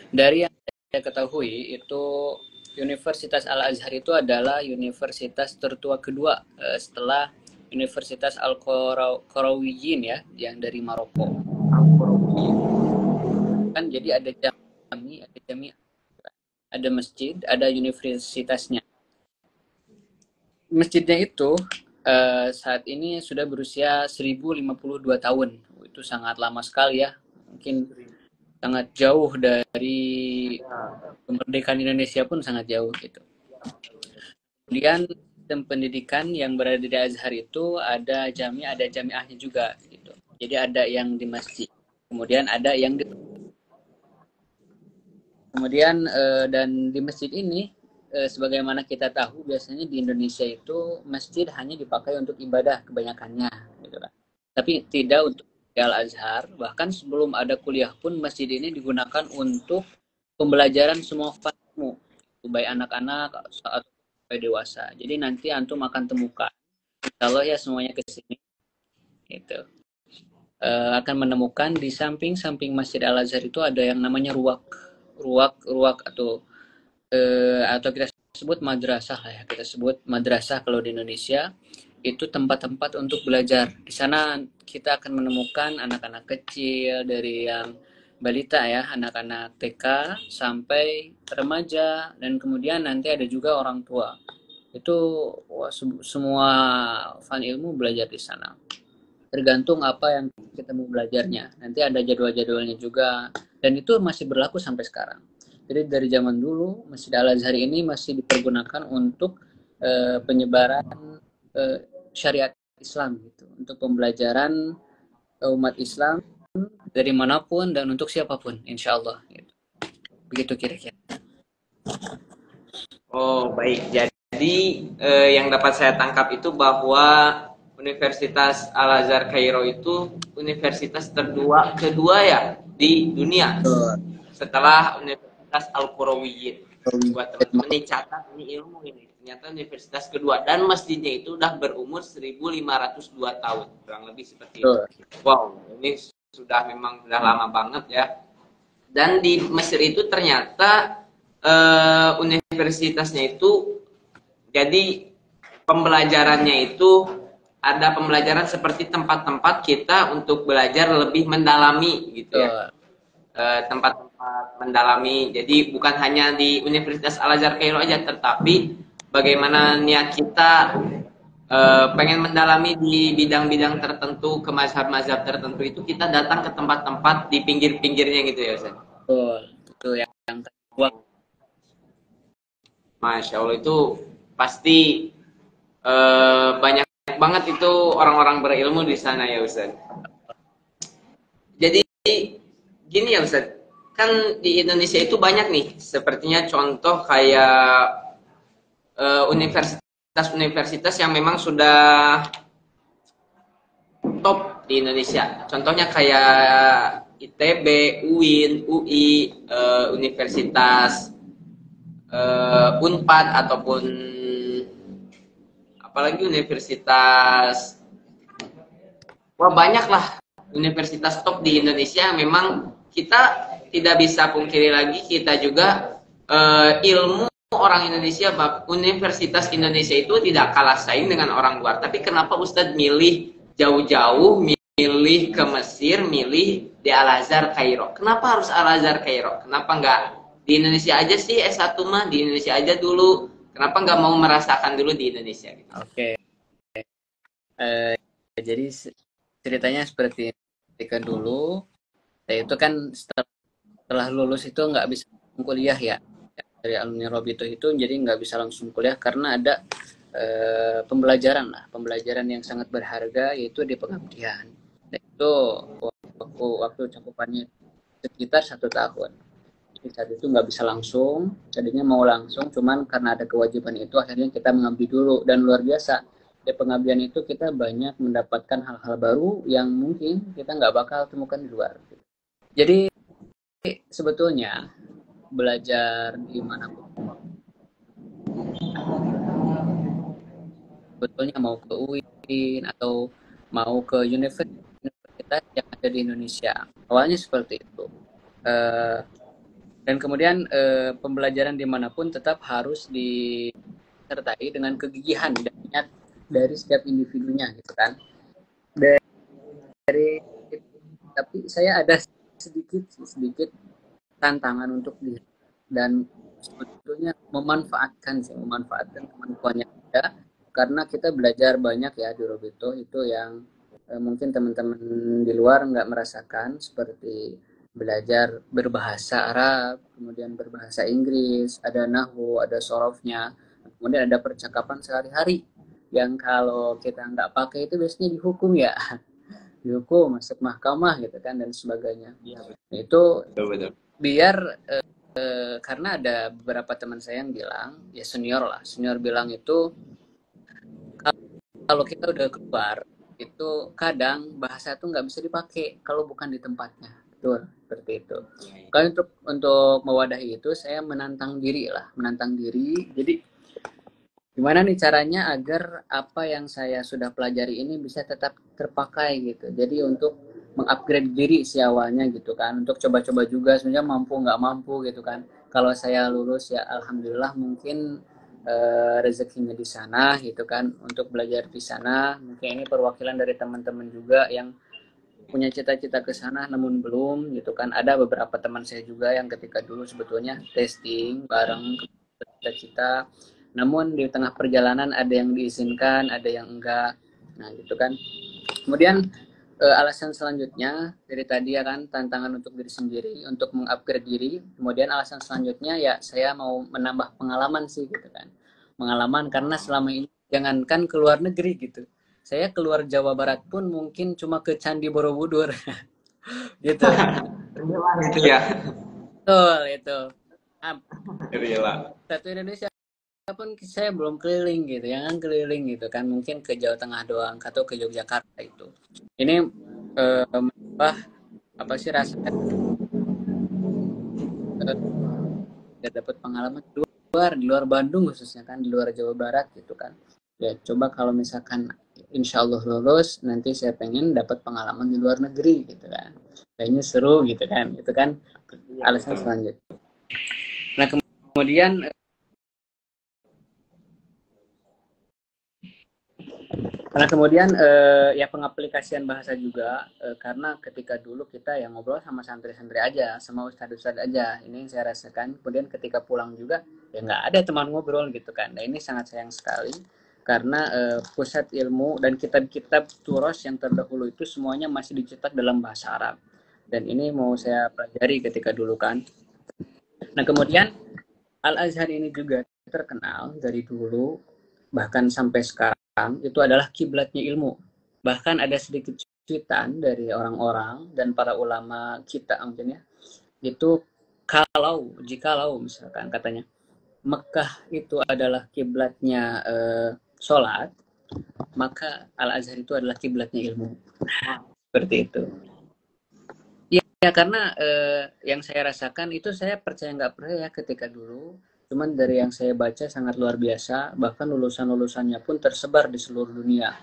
Dari yang saya ketahui itu Universitas Al-Azhar itu adalah universitas tertua kedua setelah Universitas Al-Qarawiyyin ya, yang dari Maroko. Kan jadi ada jami, ada masjid, ada universitasnya. Masjidnya itu saat ini sudah berusia 1052 tahun. Itu sangat lama sekali ya. Mungkin sangat jauh dari kemerdekaan Indonesia pun sangat jauh gitu. Kemudian sistem pendidikan yang berada di Azhar itu ada jamiahnya juga gitu. Jadi ada yang di masjid, kemudian ada yang di dan di masjid ini sebagaimana kita tahu biasanya di Indonesia itu masjid hanya dipakai untuk ibadah kebanyakannya gitu kan. Tapi tidak untuk Al-Azhar, bahkan sebelum ada kuliah pun masjid ini digunakan untuk pembelajaran semua ilmu, baik anak-anak atau dewasa. Jadi nanti antum akan temukan, kalau ya semuanya ke sini, gitu, akan menemukan di samping Masjid Al Azhar itu ada yang namanya ruak atau kita sebut madrasah lah ya, kita sebut madrasah kalau di Indonesia. Itu tempat-tempat untuk belajar. Di sana kita akan menemukan anak-anak kecil dari yang balita ya, anak-anak TK sampai remaja, dan kemudian nanti ada juga orang tua. Itu semua fan ilmu belajar di sana. Tergantung apa yang kita mau belajarnya. Nanti ada jadwal-jadwalnya juga, dan itu masih berlaku sampai sekarang. Jadi dari zaman dulu Masjid Al-Azhar ini masih dipergunakan untuk penyebaran syariat Islam gitu, untuk pembelajaran umat Islam dari manapun dan untuk siapapun, insya Allah gitu. Begitu kira-kira. Oh baik, jadi yang dapat saya tangkap itu bahwa Universitas Al-Azhar Kairo itu universitas kedua ya di dunia setelah Universitas Al-Qarawiyyin. Buat teman-teman yang catat, ini ilmu ini ternyata universitas kedua, dan masjidnya itu udah berumur 1502 tahun, kurang lebih seperti itu. Wow, ini memang sudah lama banget ya. Dan di Mesir itu ternyata universitasnya itu jadi pembelajarannya itu ada pembelajaran seperti tempat-tempat kita untuk belajar lebih mendalami gitu ya. Tempat-tempat mendalami, jadi bukan hanya di Universitas Al-Azhar Kairo aja, tetapi bagaimana niat kita pengen mendalami di bidang-bidang tertentu, ke mazhab-mazhab tertentu, itu kita datang ke tempat-tempat di pinggir-pinggirnya gitu ya Ustaz. Itu yang kedua. Masya Allah, itu pasti banyak banget itu orang-orang berilmu di sana ya Ustaz. Jadi gini ya Ustaz, kan di Indonesia itu banyak nih, sepertinya contoh kayak universitas-universitas yang memang sudah top di Indonesia. Contohnya kayak ITB, UIN, UI, Universitas Unpad ataupun apalagi universitas, wah banyak lah universitas top di Indonesia. Memang kita tidak bisa pungkiri lagi, kita juga ilmu orang Indonesia, Universitas Indonesia itu tidak kalah saing dengan orang luar. Tapi kenapa Ustadz milih jauh-jauh, milih ke Mesir, milih di Al-Azhar Kairo? Kenapa harus Al-Azhar Kairo? Kenapa nggak di Indonesia aja sih S1 mah, di Indonesia aja dulu? Kenapa nggak mau merasakan dulu di Indonesia? Gitu? Oke. Jadi ceritanya seperti ketika dulu, saya itu kan setelah lulus itu nggak bisa kuliah ya, dari alumni Robito itu, jadi nggak bisa langsung kuliah karena ada pembelajaran yang sangat berharga, yaitu di pengabdian. Dan itu waktu cakupannya sekitar 1 tahun. Jadi saat itu nggak bisa langsung, tadinya mau langsung, cuman karena ada kewajiban itu akhirnya kita mengabdi dulu. Dan luar biasa, di pengabdian itu kita banyak mendapatkan hal-hal baru yang mungkin kita nggak bakal temukan di luar. Jadi sebetulnya belajar di manapun, sebetulnya mau ke UIN atau mau ke universitas yang ada di Indonesia, awalnya seperti itu. Dan kemudian pembelajaran dimanapun tetap harus disertai dengan kegigihan dan niat dari setiap individunya, gitu kan. Tapi saya ada sedikit tantangan untuk diri, dan sebetulnya memanfaatkan kemampuan yang ada, karena kita belajar banyak ya di Robito itu yang mungkin teman-teman di luar nggak merasakan, seperti belajar berbahasa Arab, kemudian berbahasa Inggris, ada nahwu, ada sorofnya, kemudian ada percakapan sehari-hari yang kalau kita nggak pakai itu biasanya dihukum ya, dihukum, masuk mahkamah gitu kan, dan sebagainya. Itu biar karena ada beberapa teman saya yang bilang, ya senior bilang itu kalau kita udah keluar itu kadang bahasa itu nggak bisa dipakai kalau bukan di tempatnya. Betul, seperti itu. Kalau untuk mewadahi itu, saya menantang diri. Jadi gimana nih caranya agar apa yang saya sudah pelajari ini bisa tetap terpakai gitu. Jadi untuk mengupgrade diri si awalnya gitu kan, untuk coba-coba juga sebenarnya mampu nggak mampu gitu kan. Kalau saya lulus ya alhamdulillah, mungkin rezekinya di sana gitu kan, untuk belajar di sana. Mungkin ini perwakilan dari teman-teman juga yang punya cita-cita ke sana namun belum gitu kan. Ada beberapa teman saya juga yang ketika dulu sebetulnya testing bareng cita-cita, namun di tengah perjalanan ada yang diizinkan, ada yang enggak. Nah gitu kan. Kemudian alasan selanjutnya dari tadi ya kan, tantangan untuk diri sendiri, untuk mengupgrade diri. Kemudian alasan selanjutnya ya saya mau menambah pengalaman sih gitu kan. Pengalaman karena selama ini jangankan ke luar negeri gitu, saya keluar Jawa Barat pun mungkin cuma ke Candi Borobudur gitu. Gitu ya. Betul itu. Gila. Satu Indonesia pun saya belum keliling gitu, jangan keliling gitu kan, mungkin ke Jawa Tengah doang atau ke Yogyakarta itu. Ini apa sih rasanya dapat pengalaman di luar Bandung khususnya kan, di luar Jawa Barat gitu kan. Ya coba kalau misalkan insya Allah lulus, nanti saya pengen dapat pengalaman di luar negeri gitu kan, kayaknya seru gitu kan. Itu kan alasan selanjutnya. Nah kemudian ya pengaplikasian bahasa juga, karena ketika dulu kita yang ngobrol sama santri-santri aja, sama ustadz-ustadz aja, ini yang saya rasakan. Kemudian ketika pulang juga ya nggak ada teman ngobrol gitu kan. Nah ini sangat sayang sekali, karena pusat ilmu dan kitab-kitab turos yang terdahulu itu semuanya masih dicetak dalam bahasa Arab, dan ini mau saya pelajari ketika dulu kan. Nah kemudian Al-Azhar ini juga terkenal dari dulu bahkan sampai sekarang itu adalah kiblatnya ilmu. Bahkan ada sedikit cuitan dari orang-orang dan para ulama kita mungkin ya, itu jikalau misalkan katanya Mekah itu adalah kiblatnya sholat, maka Al-Azhar itu adalah kiblatnya ilmu. Seperti itu. Ya karena yang saya rasakan itu saya percaya nggak percaya ya ketika dulu. Cuman dari yang saya baca sangat luar biasa. Bahkan lulusan-lulusannya pun tersebar di seluruh dunia.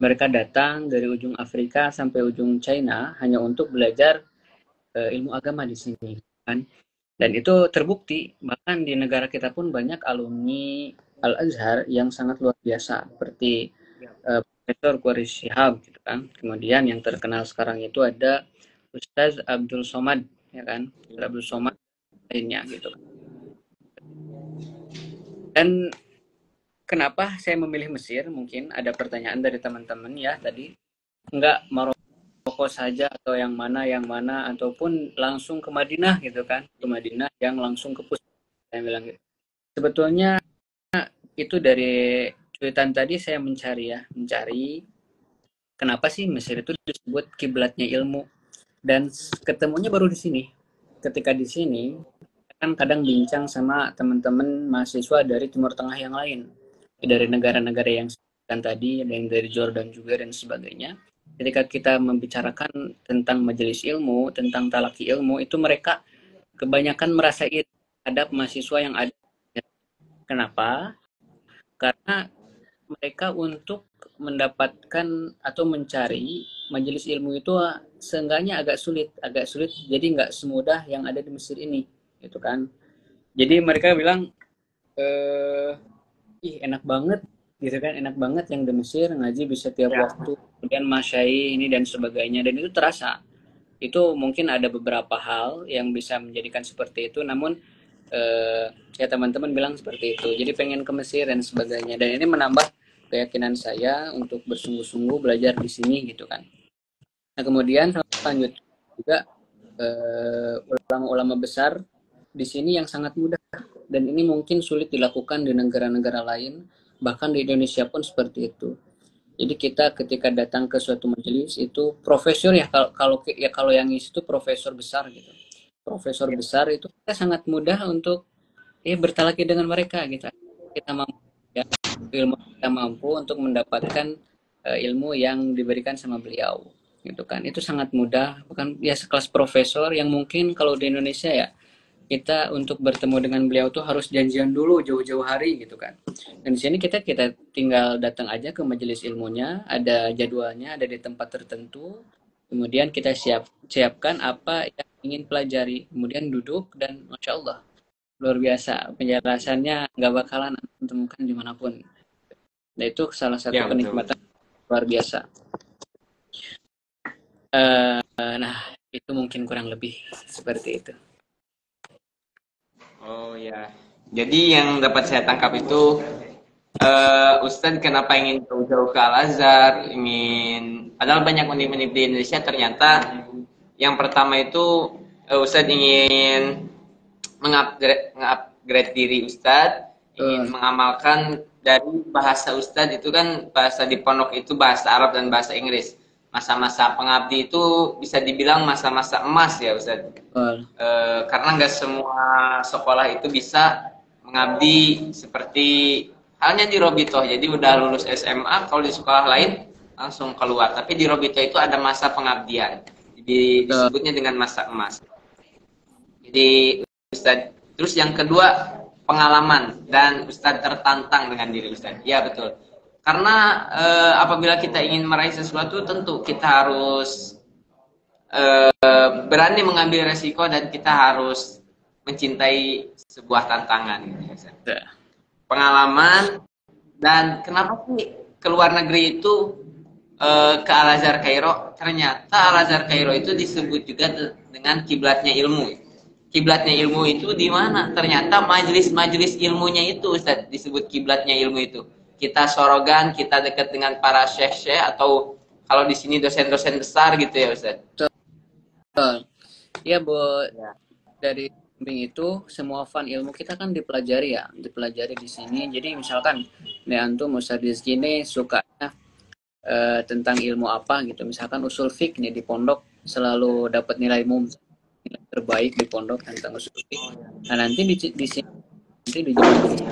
Mereka datang dari ujung Afrika sampai ujung China hanya untuk belajar ilmu agama di sini, kan? Dan itu terbukti. Bahkan di negara kita pun banyak alumni Al-Azhar yang sangat luar biasa, seperti Profesor Quraish Shihab, gitu kan. Kemudian yang terkenal sekarang itu ada Ustaz Abdul Somad, ya kan? Ustaz Abdul Somad lainnya, gitu. Dan kenapa saya memilih Mesir? Mungkin ada pertanyaan dari teman-teman ya tadi. Enggak Maroko saja atau yang mana ataupun langsung ke Madinah gitu kan, ke Madinah yang langsung ke pusat, saya bilang gitu. Sebetulnya itu dari cuitan tadi saya mencari kenapa sih Mesir itu disebut kiblatnya ilmu, dan ketemunya baru di sini. Ketika di sini kan kadang bincang sama teman-teman mahasiswa dari Timur Tengah yang lain, dari negara-negara yang kan tadi, ada yang dari Jordan juga dan sebagainya. Ketika kita membicarakan tentang majelis ilmu, tentang talaki ilmu, itu mereka kebanyakan merasa iri terhadap mahasiswa yang ada. Kenapa? Karena mereka untuk mendapatkan atau mencari majelis ilmu itu seenggaknya agak sulit. Jadi nggak semudah yang ada di Mesir ini, gitu kan. Jadi mereka bilang, ih enak banget, gitu kan, enak banget yang di Mesir ngaji bisa tiap waktu, kemudian masyai ini dan sebagainya, dan itu terasa. Itu mungkin ada beberapa hal yang bisa menjadikan seperti itu, namun ya teman-teman bilang seperti itu. Jadi pengen ke Mesir dan sebagainya, dan ini menambah keyakinan saya untuk bersungguh-sungguh belajar di sini, gitu kan. Nah kemudian selanjutnya juga ulama-ulama besar di sini yang sangat mudah, dan ini mungkin sulit dilakukan di negara-negara lain, bahkan di Indonesia pun seperti itu. Jadi kita ketika datang ke suatu majelis itu profesor ya, kalau yang ngisi itu profesor besar gitu. Profesor besar itu kita sangat mudah untuk bertalaki dengan mereka gitu. Kita mampu ya, ilmu kita mampu untuk mendapatkan ilmu yang diberikan sama beliau gitu kan. Itu sangat mudah, bukan ya sekelas profesor yang mungkin kalau di Indonesia ya kita untuk bertemu dengan beliau tuh harus janjian dulu jauh-jauh hari gitu kan. Dan di sini kita tinggal datang aja ke majelis ilmunya, ada jadwalnya, ada di tempat tertentu. Kemudian kita siapkan apa yang ingin pelajari, kemudian duduk dan masya Allah luar biasa penjelasannya, nggak bakalan temukan dimanapun. Nah itu salah satu kenikmatan luar biasa. Nah itu mungkin kurang lebih seperti itu. Oh ya, jadi yang dapat saya tangkap itu Ustadz kenapa ingin jauh-jauh ke Al-Azhar, padahal banyak univ-univ di Indonesia, ternyata yang pertama itu Ustadz ingin mengupgrade diri Ustadz, ingin mengamalkan dari bahasa Ustadz itu kan, bahasa di pondok itu bahasa Arab dan bahasa Inggris. Masa-masa pengabdi itu bisa dibilang masa-masa emas ya Ustadz. Karena nggak semua sekolah itu bisa mengabdi seperti halnya di Robito. Jadi udah lulus SMA, kalau di sekolah lain langsung keluar. Tapi di Robito itu ada masa pengabdian. Jadi disebutnya dengan masa emas. Jadi Ustadz, terus yang kedua pengalaman, dan Ustadz tertantang dengan diri Ustadz. Ya betul. Karena apabila kita ingin meraih sesuatu, tentu kita harus berani mengambil resiko, dan kita harus mencintai sebuah tantangan. Pengalaman, dan kenapa sih ke luar negeri itu ke Al-Azhar Kairo? Ternyata Al-Azhar Kairo itu disebut juga dengan kiblatnya ilmu. Kiblatnya ilmu itu di mana? Ternyata majelis-majelis ilmunya itu Ustaz disebut kiblatnya ilmu itu. Kita sorogan, kita dekat dengan para syekh-syekh, atau kalau di sini dosen-dosen besar gitu ya Ustaz. Iya Bu, dari samping itu semua fan ilmu kita kan dipelajari ya, dipelajari di sini. Jadi misalkan nih antum Ustadz Rizky ini sukanya tentang ilmu apa gitu. Misalkan usul fik nih di pondok selalu dapat nilai nilai terbaik di pondok tentang usul fik. Nah nanti di sini nanti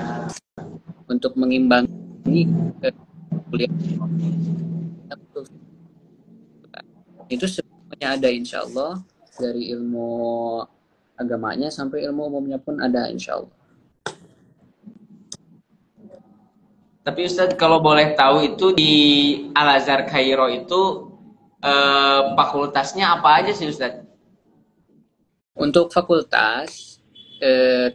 untuk mengimbangi kuliah itu semuanya ada insya Allah, dari ilmu agamanya sampai ilmu umumnya pun ada insya Allah. Tapi Ustadz kalau boleh tahu itu di Al Azhar Kairo itu fakultasnya apa aja sih Ustadz? Untuk fakultas,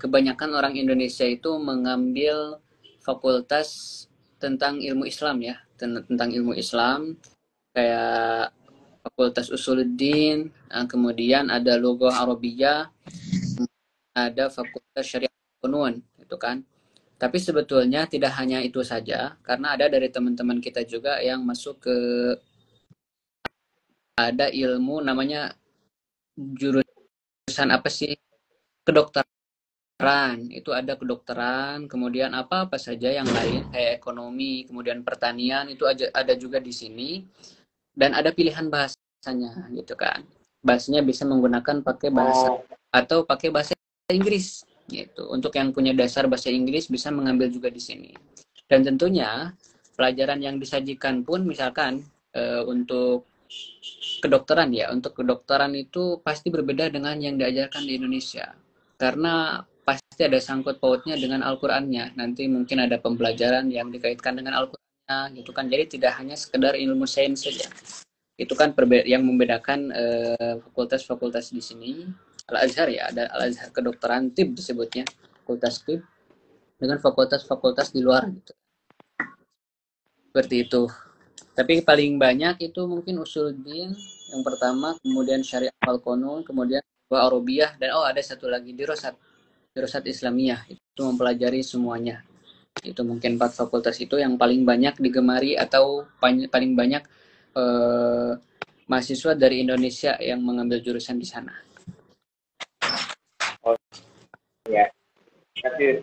kebanyakan orang Indonesia itu mengambil fakultas tentang ilmu Islam ya, tentang ilmu Islam, kayak fakultas Usuluddin, kemudian ada Lughah Arabiyah, ada fakultas Syariah Qunun, itu kan. Tapi sebetulnya tidak hanya itu saja, karena ada dari teman-teman kita juga yang masuk ke ada ilmu namanya jurusan apa sih? Kedokteran. Itu ada kedokteran, kemudian apa-apa saja yang lain kayak ekonomi, kemudian pertanian itu ada juga di sini, dan ada pilihan bahasanya gitu kan. Bahasanya bisa menggunakan pakai bahasa atau pakai bahasa Inggris gitu. Untuk yang punya dasar bahasa Inggris bisa mengambil juga di sini. Dan tentunya pelajaran yang disajikan pun misalkan untuk kedokteran ya, untuk kedokteran itu pasti berbeda dengan yang diajarkan di Indonesia. Karena pasti ada sangkut pautnya dengan Al-Qur'annya. Nanti mungkin ada pembelajaran yang dikaitkan dengan Al-Qur'annya gitu kan. Jadi tidak hanya sekedar ilmu sains saja. Itu kan yang membedakan fakultas-fakultas di sini. Al-Azhar ya, ada Al-Azhar kedokteran tib disebutnya, fakultas tib, dengan fakultas-fakultas di luar gitu. Seperti itu. Tapi paling banyak itu mungkin Usuluddin yang pertama, kemudian Syariah Al-Qunun, kemudian Arabiyah, dan ada satu lagi Dirosat Islamiyah. Itu mempelajari semuanya. Itu mungkin 4 fakultas itu yang paling banyak digemari atau paling banyak mahasiswa dari Indonesia yang mengambil jurusan di sana. Oh ya, tapi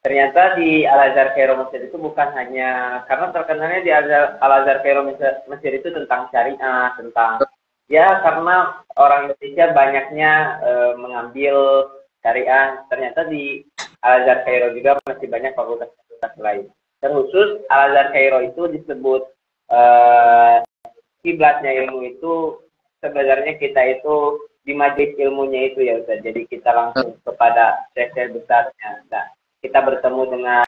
ternyata di Al Azhar Kairo Mesir itu bukan hanya karena terkenalnya di Al Azhar Kairo Mesir itu tentang syariah, tentang ya karena orang Indonesia banyaknya mengambil syariah. Ternyata di Al Azhar Kairo juga masih banyak fakultas-fakultas lain. Terkhusus Al Azhar Kairo itu disebut kiblatnya ilmu itu sebenarnya kita itu di majelis ilmunya itu ya Ustaz. Jadi kita langsung kepada syekh besarnya. Nah, kita bertemu dengan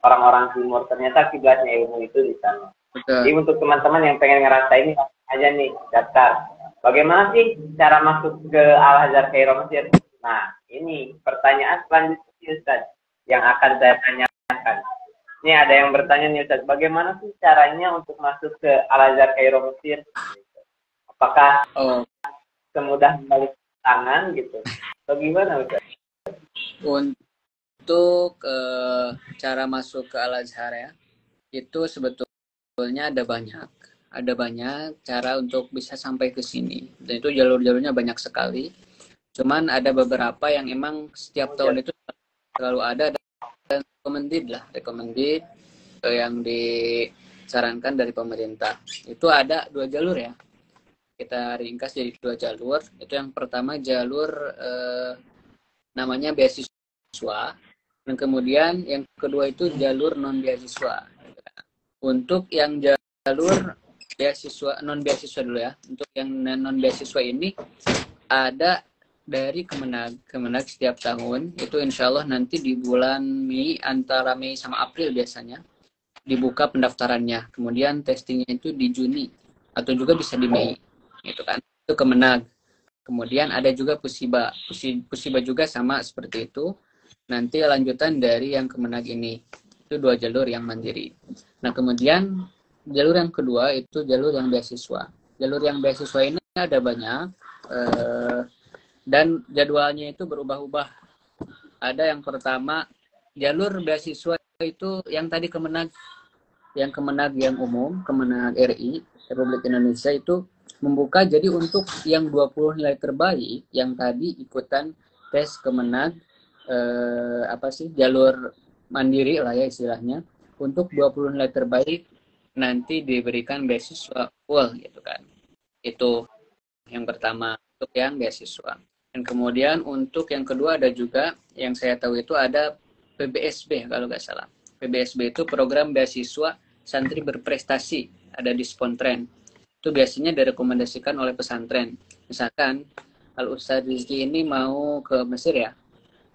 orang-orang timur, ternyata kiblatnya ilmu itu di sana. Jadi untuk teman-teman yang pengen ngerasain aja nih daftar. Bagaimana sih cara masuk ke Al Azhar Kairo Mesir? Nah, ini pertanyaan selanjutnya Ustaz yang akan saya tanyakan. Ini ada yang bertanya nih Ustaz, bagaimana sih caranya untuk masuk ke Al Azhar Kairo Mesir? Apakah semudah membalik tangan gitu? Bagaimana Ustaz? Untuk cara masuk ke Al Azhar ya, itu sebetulnya ada banyak cara untuk bisa sampai ke sini. Dan itu jalur-jalurnya banyak sekali. Cuman ada beberapa yang emang setiap tahun itu selalu ada dan recommended yang disarankan dari pemerintah. Itu ada 2 jalur ya. Kita ringkas jadi 2 jalur. Itu yang pertama jalur namanya beasiswa, dan kemudian yang kedua itu jalur non beasiswa. Untuk yang jalur beasiswa non beasiswa dulu ya. Untuk yang non beasiswa ini ada dari Kemenag setiap tahun. Itu insya Allah nanti di bulan Mei, antara Mei sama April biasanya dibuka pendaftarannya. Kemudian testingnya itu di Juni atau juga bisa di Mei, gitu kan. Itu Kemenag. Kemudian ada juga Pusiba juga sama seperti itu. Nanti lanjutan dari yang Kemenag ini. Itu 2 jalur yang mandiri. Nah, kemudian jalur yang kedua itu jalur yang beasiswa. Jalur yang beasiswa ini ada banyak. Dan jadwalnya itu berubah-ubah. Ada yang pertama, jalur beasiswa itu yang tadi Kemenag yang umum, Kemenag RI, Republik Indonesia itu membuka jadi untuk yang 20 nilai terbaik yang tadi ikutan tes Kemenag jalur mandiri lah ya istilahnya, untuk 20 nilai terbaik nanti diberikan beasiswa full gitu kan. Itu yang pertama untuk yang beasiswa. Dan kemudian untuk yang kedua ada juga yang saya tahu itu ada PBSB kalau nggak salah. PBSB itu program beasiswa santri berprestasi, ada di Spontren. Itu biasanya direkomendasikan oleh pesantren. Misalkan Al Ustadz Rizki ini mau ke Mesir ya,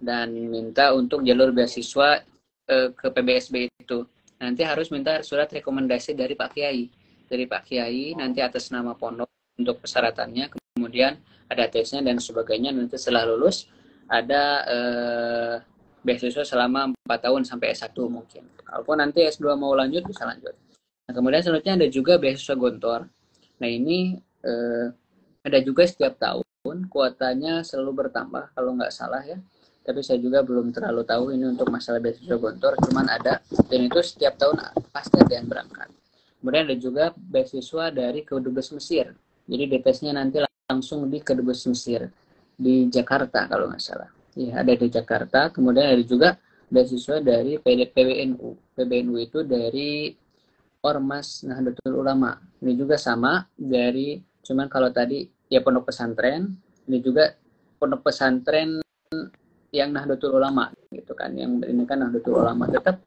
dan minta untuk jalur beasiswa ke PBSB itu. Nanti harus minta surat rekomendasi dari Pak Kiai. Dari Pak Kiai nanti atas nama pondok untuk persyaratannya, kemudian ada tesnya dan sebagainya. Nanti setelah lulus ada beasiswa selama 4 tahun sampai S1 mungkin. Kalaupun nanti S2 mau lanjut bisa lanjut. Nah, kemudian selanjutnya ada juga beasiswa Gontor. Nah ini ada juga setiap tahun, kuotanya selalu bertambah kalau nggak salah ya. Tapi saya juga belum terlalu tahu ini untuk masalah beasiswa Gontor, cuman ada, dan itu setiap tahun pasti ada yang berangkat. Kemudian ada juga beasiswa dari Kedubes Mesir. Jadi DTS-nya nanti langsung di Kedubes Mesir di Jakarta kalau nggak salah. Ya, ada di Jakarta. Kemudian ada juga beasiswa dari PBNU. PBNU itu dari Ormas Nahdlatul Ulama. Ini juga sama dari, cuman kalau tadi ya pondok pesantren, ini juga pondok pesantren yang Nahdlatul Ulama gitu kan. Yang ini kan Nahdlatul Ulama tetap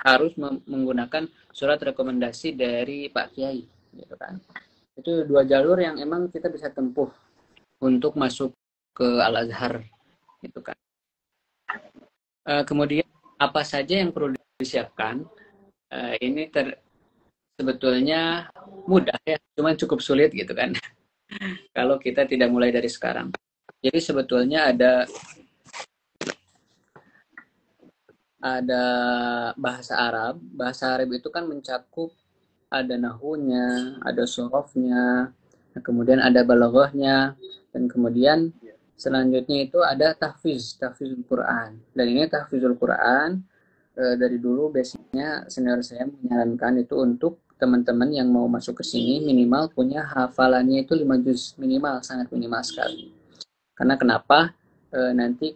harus menggunakan surat rekomendasi dari Pak Kiai gitu kan. Itu 2 jalur yang emang kita bisa tempuh untuk masuk ke Al-Azhar gitu kan. Kemudian apa saja yang perlu disiapkan? Ini sebetulnya mudah ya, cuman cukup sulit gitu kan. Kalau kita tidak mulai dari sekarang. Jadi sebetulnya ada bahasa Arab. Bahasa Arab itu kan mencakup ada nahunya, ada surofnya, kemudian ada balaghahnya, dan kemudian selanjutnya itu ada tahfizul Quran. Dan ini tahfizul Quran dari dulu basicnya senior saya menyarankan itu untuk teman-teman yang mau masuk ke sini minimal punya hafalannya itu 5 juz minimal, sangat minimal sekali. Karena kenapa? Nanti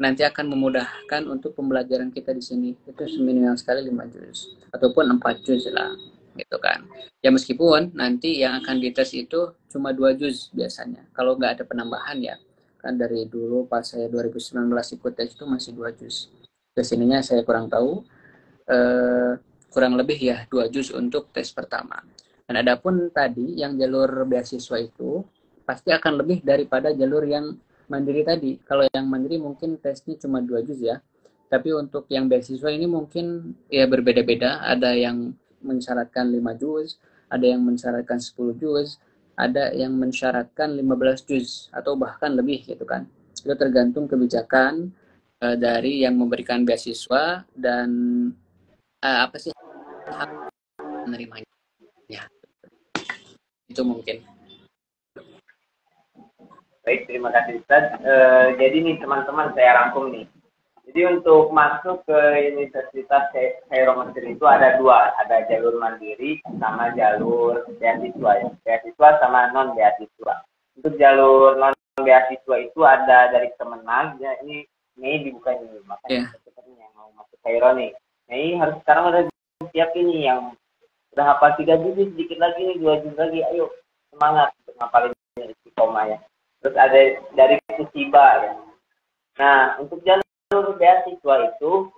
akan memudahkan untuk pembelajaran kita di sini. Itu minimal sekali 5 juz ataupun 4 juz lah gitu kan. Ya meskipun nanti yang akan dites itu cuma 2 juz biasanya. Kalau nggak ada penambahan ya. Kan dari dulu pas saya 2019 ikut tes itu masih 2 juz. Kesininya saya kurang tahu. Kurang lebih ya 2 juz untuk tes pertama. Dan adapun tadi yang jalur beasiswa itu pasti akan lebih daripada jalur yang mandiri tadi. Kalau yang mandiri mungkin tesnya cuma 2 juz ya. Tapi untuk yang beasiswa ini mungkin ya berbeda-beda. Ada yang mensyaratkan 5 juz, ada yang mensyaratkan 10 juz, ada yang mensyaratkan 15 juz atau bahkan lebih gitu kan. Itu tergantung kebijakan dari yang memberikan beasiswa dan apa sih hak menerimanya. Ya. Itu mungkin. Baik, terima kasih Ustaz. Jadi nih teman-teman saya rangkum nih. Jadi untuk masuk ke Universitas Khairul Mesir itu ada 2, ada jalur mandiri sama jalur beasiswa ya. Beasiswa sama non beasiswa. Untuk jalur non beasiswa itu ada dari Kemenag ya, ini Mei dibuka ini, makanya yang mau masuk Khairul nih. Mei harus sekarang udah siap ini yang udah hafal 3 juz, sedikit lagi nih 2 juz lagi, ayo semangat untuk ngapalin istiqomah ya. Terus ada dari Kusiba ya. Nah untuk jalur beasiswa itu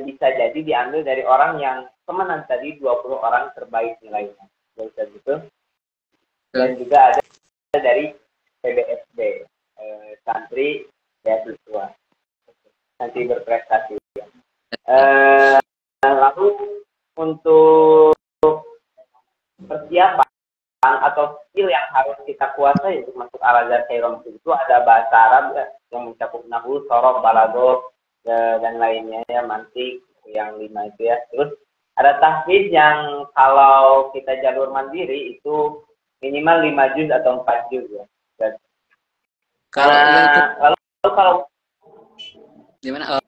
bisa jadi diambil dari orang yang pemenang tadi 20 orang terbaik nilainya, gitu. Dan juga ada dari PBSB, santri beasiswa, santri berprestasi. Lalu untuk persiapan atau skill yang harus kita kuasai untuk masuk Al-Azhar Khairul Mesir itu ada bahasa Arab ya, yang mencakup nahwu, sorof, balaghah dan lainnya ya, mantik yang 5 itu ya. Terus ada tahfiz yang kalau kita jalur mandiri itu minimal 5 juz atau 4 juz ya. Dan, kalau gimana?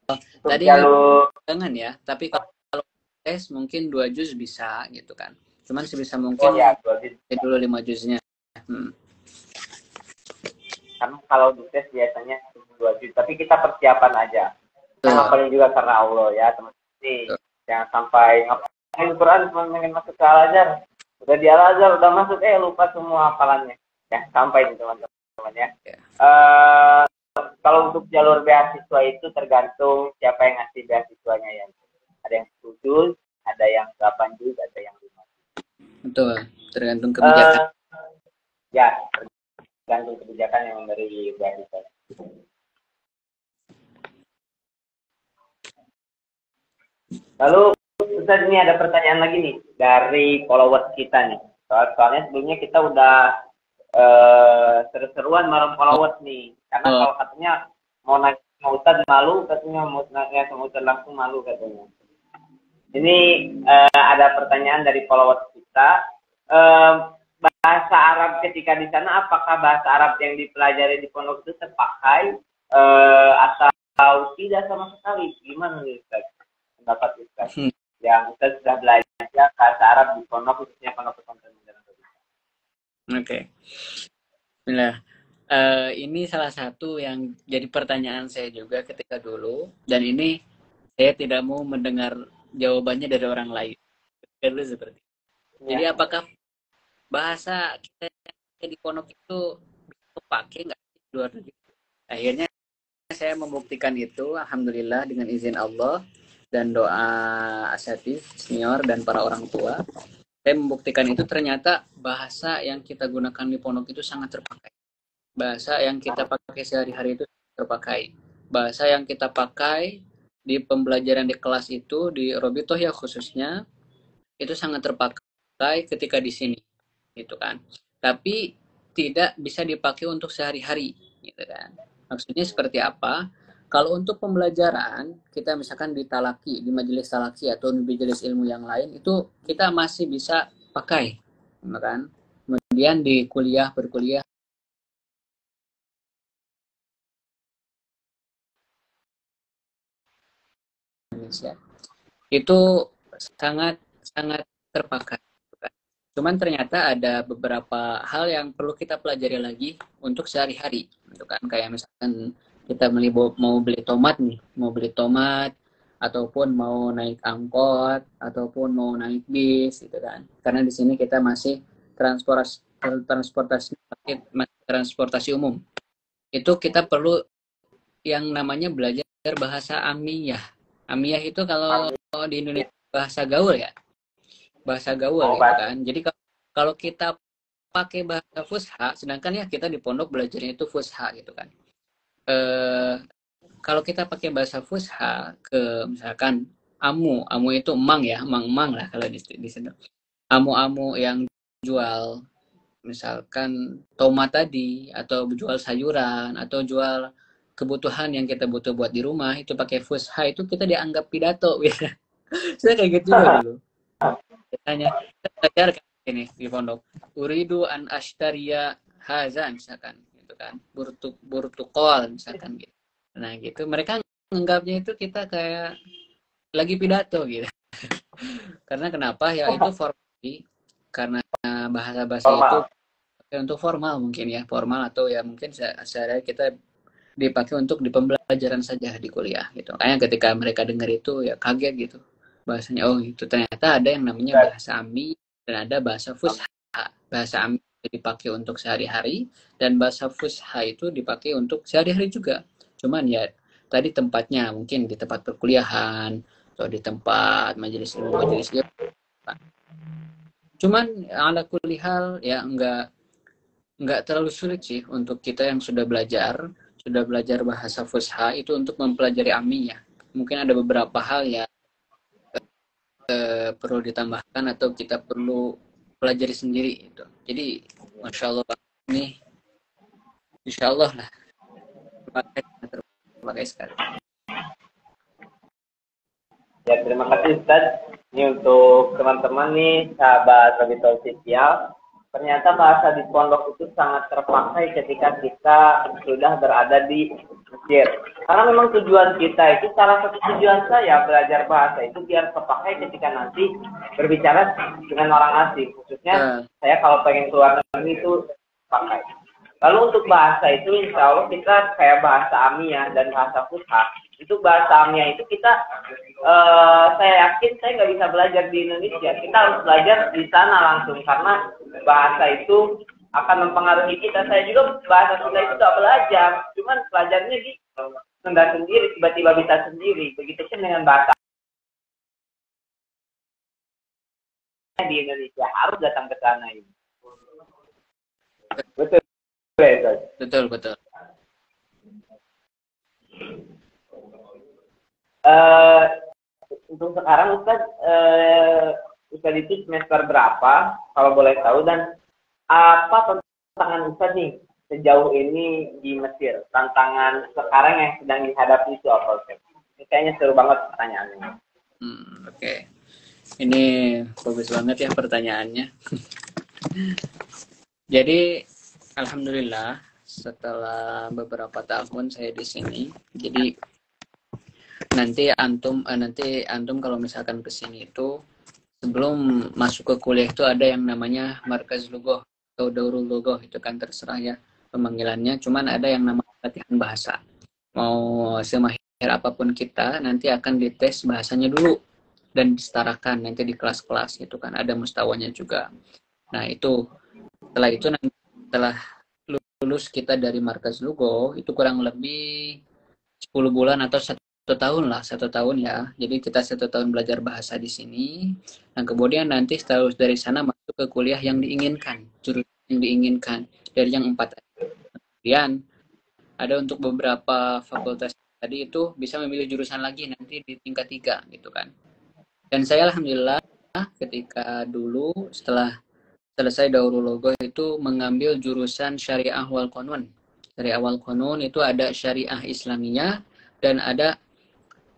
Tadi jalur jangan ya, tapi kalau tes mungkin 2 juz bisa gitu kan. Cuman sebisa mungkin ya, dulu 5 juznya. Karena kalau di tes biasanya 2 juz, tapi kita persiapan aja. Kita Betul. ngapalin juga karena Allah ya teman-teman. Nih, jangan sampai ngapain Quran cuma pengen masuk ke Al-Azhar. Udah di Al-Azhar, udah masuk, lupa semua hafalannya. Ya, sampai nih teman-teman ya. Ya. Kalau untuk jalur beasiswa itu tergantung siapa yang ngasih beasiswanya ya. Ada yang 10 juz, ada yang 8 juz, ada yang 5 juz. Betul, tergantung kebijakan. Ya, tergantung kebijakan yang memberi beasiswa. Lalu Ustaz, ini ada pertanyaan lagi nih dari followers kita nih. Soalnya sebelumnya kita udah seru-seruan bareng followers nih. Karena kalau katanya mau nanya sama Ustaz malu, katanya mau nanya sama Ustaz langsung malu katanya. Ini ada pertanyaan dari followers kita. Bahasa Arab ketika di sana, apakah bahasa Arab yang dipelajari di pondok itu terpakai atau tidak sama sekali? Gimana nih Ustaz? Pendapat Ustaz? Yang Ustaz sudah belajar bahasa Arab di pondok, khususnya pondok pesantren modern. Oke. Nah, ini salah satu yang jadi pertanyaan saya juga ketika dulu, dan ini saya tidak mau mendengar jawabannya dari orang lain. Dulu seperti itu. Jadi apakah bahasa kita di pondok itu bisa pakai nggak di luar negeri? Akhirnya saya membuktikan itu, alhamdulillah dengan izin Allah dan doa asatidz senior dan para orang tua. Saya membuktikan itu, ternyata bahasa yang kita gunakan di pondok itu sangat terpakai. Bahasa yang kita pakai sehari-hari itu terpakai. Bahasa yang kita pakai di pembelajaran di kelas itu, di Robitoh ya khususnya, itu sangat terpakai ketika di sini, gitu kan. Tapi tidak bisa dipakai untuk sehari-hari, gitu kan. Maksudnya seperti apa? Kalau untuk pembelajaran, kita misalkan di talaki, di majelis talaki atau di majelis ilmu yang lain, itu kita masih bisa pakai, kan? Kemudian di kuliah, berkuliah, Indonesia, itu sangat terpakai. Cuman ternyata ada beberapa hal yang perlu kita pelajari lagi untuk sehari-hari, gitu kan? Kayak misalkan kita mau beli tomat nih, mau beli tomat, ataupun mau naik angkot, ataupun mau naik bis, gitu kan? Karena di sini kita masih transportasi umum. Itu kita perlu yang namanya belajar bahasa amiyah. Amiyah itu kalau di Indonesia bahasa gaul ya, bahasa gaul gitu kan. Jadi kalau kita pakai bahasa fusha, sedangkan ya kita di pondok belajarnya itu fusha gitu kan. Kalau kita pakai bahasa fusha ke misalkan amu itu emang ya, emang lah kalau di sini. Amu yang jual misalkan tomat tadi, atau jual sayuran, atau jual kebutuhan yang kita butuh buat di rumah, itu pakai fusha, itu kita dianggap pidato gitu. Saya kayak gitu juga dulu. Tanya, belajar ini di pondok. Uridu an ashtariya haza misalkan gitu kan. Burtukol misalkan gitu. Nah, gitu. Mereka menganggapnya itu kita kayak lagi pidato gitu. Karena kenapa? Ya itu formal, karena bahasa-bahasa itu untuk formal mungkin ya, formal, atau ya mungkin sehari kita dipakai untuk di pembelajaran saja di kuliah gitu. Kayaknya ketika mereka dengar itu ya kaget gitu. Bahasanya, oh itu ternyata ada yang namanya bahasa ambi dan ada bahasa fusha. Bahasa ambi dipakai untuk sehari-hari dan bahasa fusha itu dipakai untuk sehari-hari juga. Cuman ya tadi tempatnya mungkin di tempat perkuliahan atau di tempat majelis ilmu. Cuman ala kulli hal ya enggak terlalu sulit sih untuk kita yang sudah belajar bahasa fusha itu untuk mempelajari amiyah. Mungkin ada beberapa hal ya perlu ditambahkan atau kita perlu pelajari sendiri itu. Jadi masya Allah ini insya Allah lah terpakai sekali. Ya, terima kasih Ustaz. Ini untuk teman-teman nih, sahabat Robitoh Official. Ternyata bahasa di pondok itu sangat terpakai ketika kita sudah berada di Mesir. Karena memang tujuan kita itu, salah satu tujuan saya belajar bahasa itu biar terpakai ketika nanti berbicara dengan orang asing. Khususnya saya kalau pengen keluar negeri itu pakai. Lalu untuk bahasa itu insya Allah kita kayak bahasa Amiyah dan bahasa Futhah. Itu bahasa Amiyah itu kita, saya yakin saya nggak bisa belajar di Indonesia. Kita harus belajar di sana langsung karena bahasa itu akan mempengaruhi kita. Saya juga bahasa Sunda itu nggak belajar, cuman belajarnya di Sunda sendiri, tiba-tiba bisa sendiri. Begitupun dengan bahasa di Indonesia harus datang ke sana ini. Betul. Betul, betul. Untuk sekarang Ustaz itu semester berapa kalau boleh tahu, dan apa tantangan Ustaz nih sejauh ini di Mesir? Tantangan sekarang yang sedang dihadapi itu apa Ustaz? Ini kayaknya seru banget pertanyaannya. Oke. Ini bagus banget ya pertanyaannya. Jadi alhamdulillah setelah beberapa tahun saya di sini, jadi nanti antum kalau misalkan ke sini itu sebelum masuk ke kuliah itu ada yang namanya Markaz Lugoh atau Daurul Lugoh, itu kan terserah ya pemanggilannya, cuman ada yang namanya latihan bahasa. Mau semahir apapun kita nanti akan dites bahasanya dulu dan disetarakan nanti di kelas-kelas gitu kan, ada mustawanya juga. Nah itu setelah lulus kita dari Markaz Lugoh itu kurang lebih 10 bulan atau 1 tahun ya. Jadi kita 1 tahun belajar bahasa di sini. Dan kemudian nanti setelah lulus dari sana masuk ke kuliah yang diinginkan, jurusan yang diinginkan dari yang 4. Kemudian ada untuk beberapa fakultas tadi itu bisa memilih jurusan lagi nanti di tingkat 3 gitu kan. Dan saya alhamdulillah ketika dulu setelah selesai Daurul Lugoh itu mengambil jurusan Syariah wal Qanun. Syariah wal Qanun itu ada Syariah Islamiyah dan ada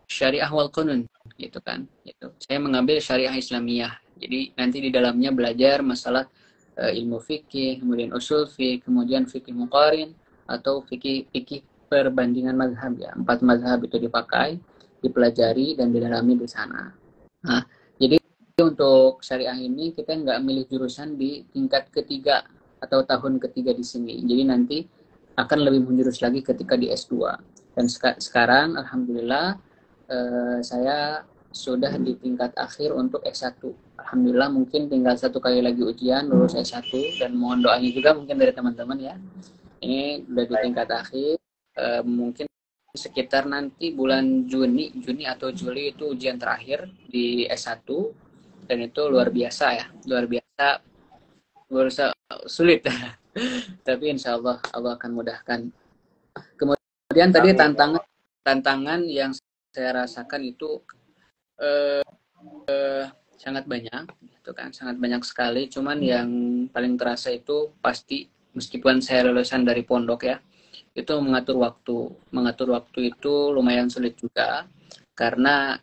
Syariah wal Qanun gitu kan. Gitu. Saya mengambil Syariah Islamiyah. Jadi nanti di dalamnya belajar masalah ilmu fikih, kemudian usul fikih, kemudian fikih muqarin atau fikih perbandingan mazhab ya. 4 mazhab itu dipakai, dipelajari dan didalami di sana. Nah, jadi untuk syariah ini kita nggak milih jurusan di tingkat ketiga atau tahun ketiga di sini. Jadi nanti akan lebih menjurus lagi ketika di S2. Dan sekarang alhamdulillah saya sudah di tingkat akhir untuk S1. Alhamdulillah mungkin tinggal 1 kali lagi ujian lulus S1 dan mohon doanya juga mungkin dari teman-teman ya. Ini udah di tingkat akhir, mungkin sekitar nanti bulan Juni atau Juli itu ujian terakhir di S1 dan itu luar biasa ya, luar biasa sulit tapi insya Allah akan mudahkan. Kemudian tadi tantangan yang saya rasakan itu sangat banyak gitu kan, sangat banyak sekali, cuman yang paling terasa itu pasti meskipun saya lulusan dari pondok ya, itu mengatur waktu itu lumayan sulit juga karena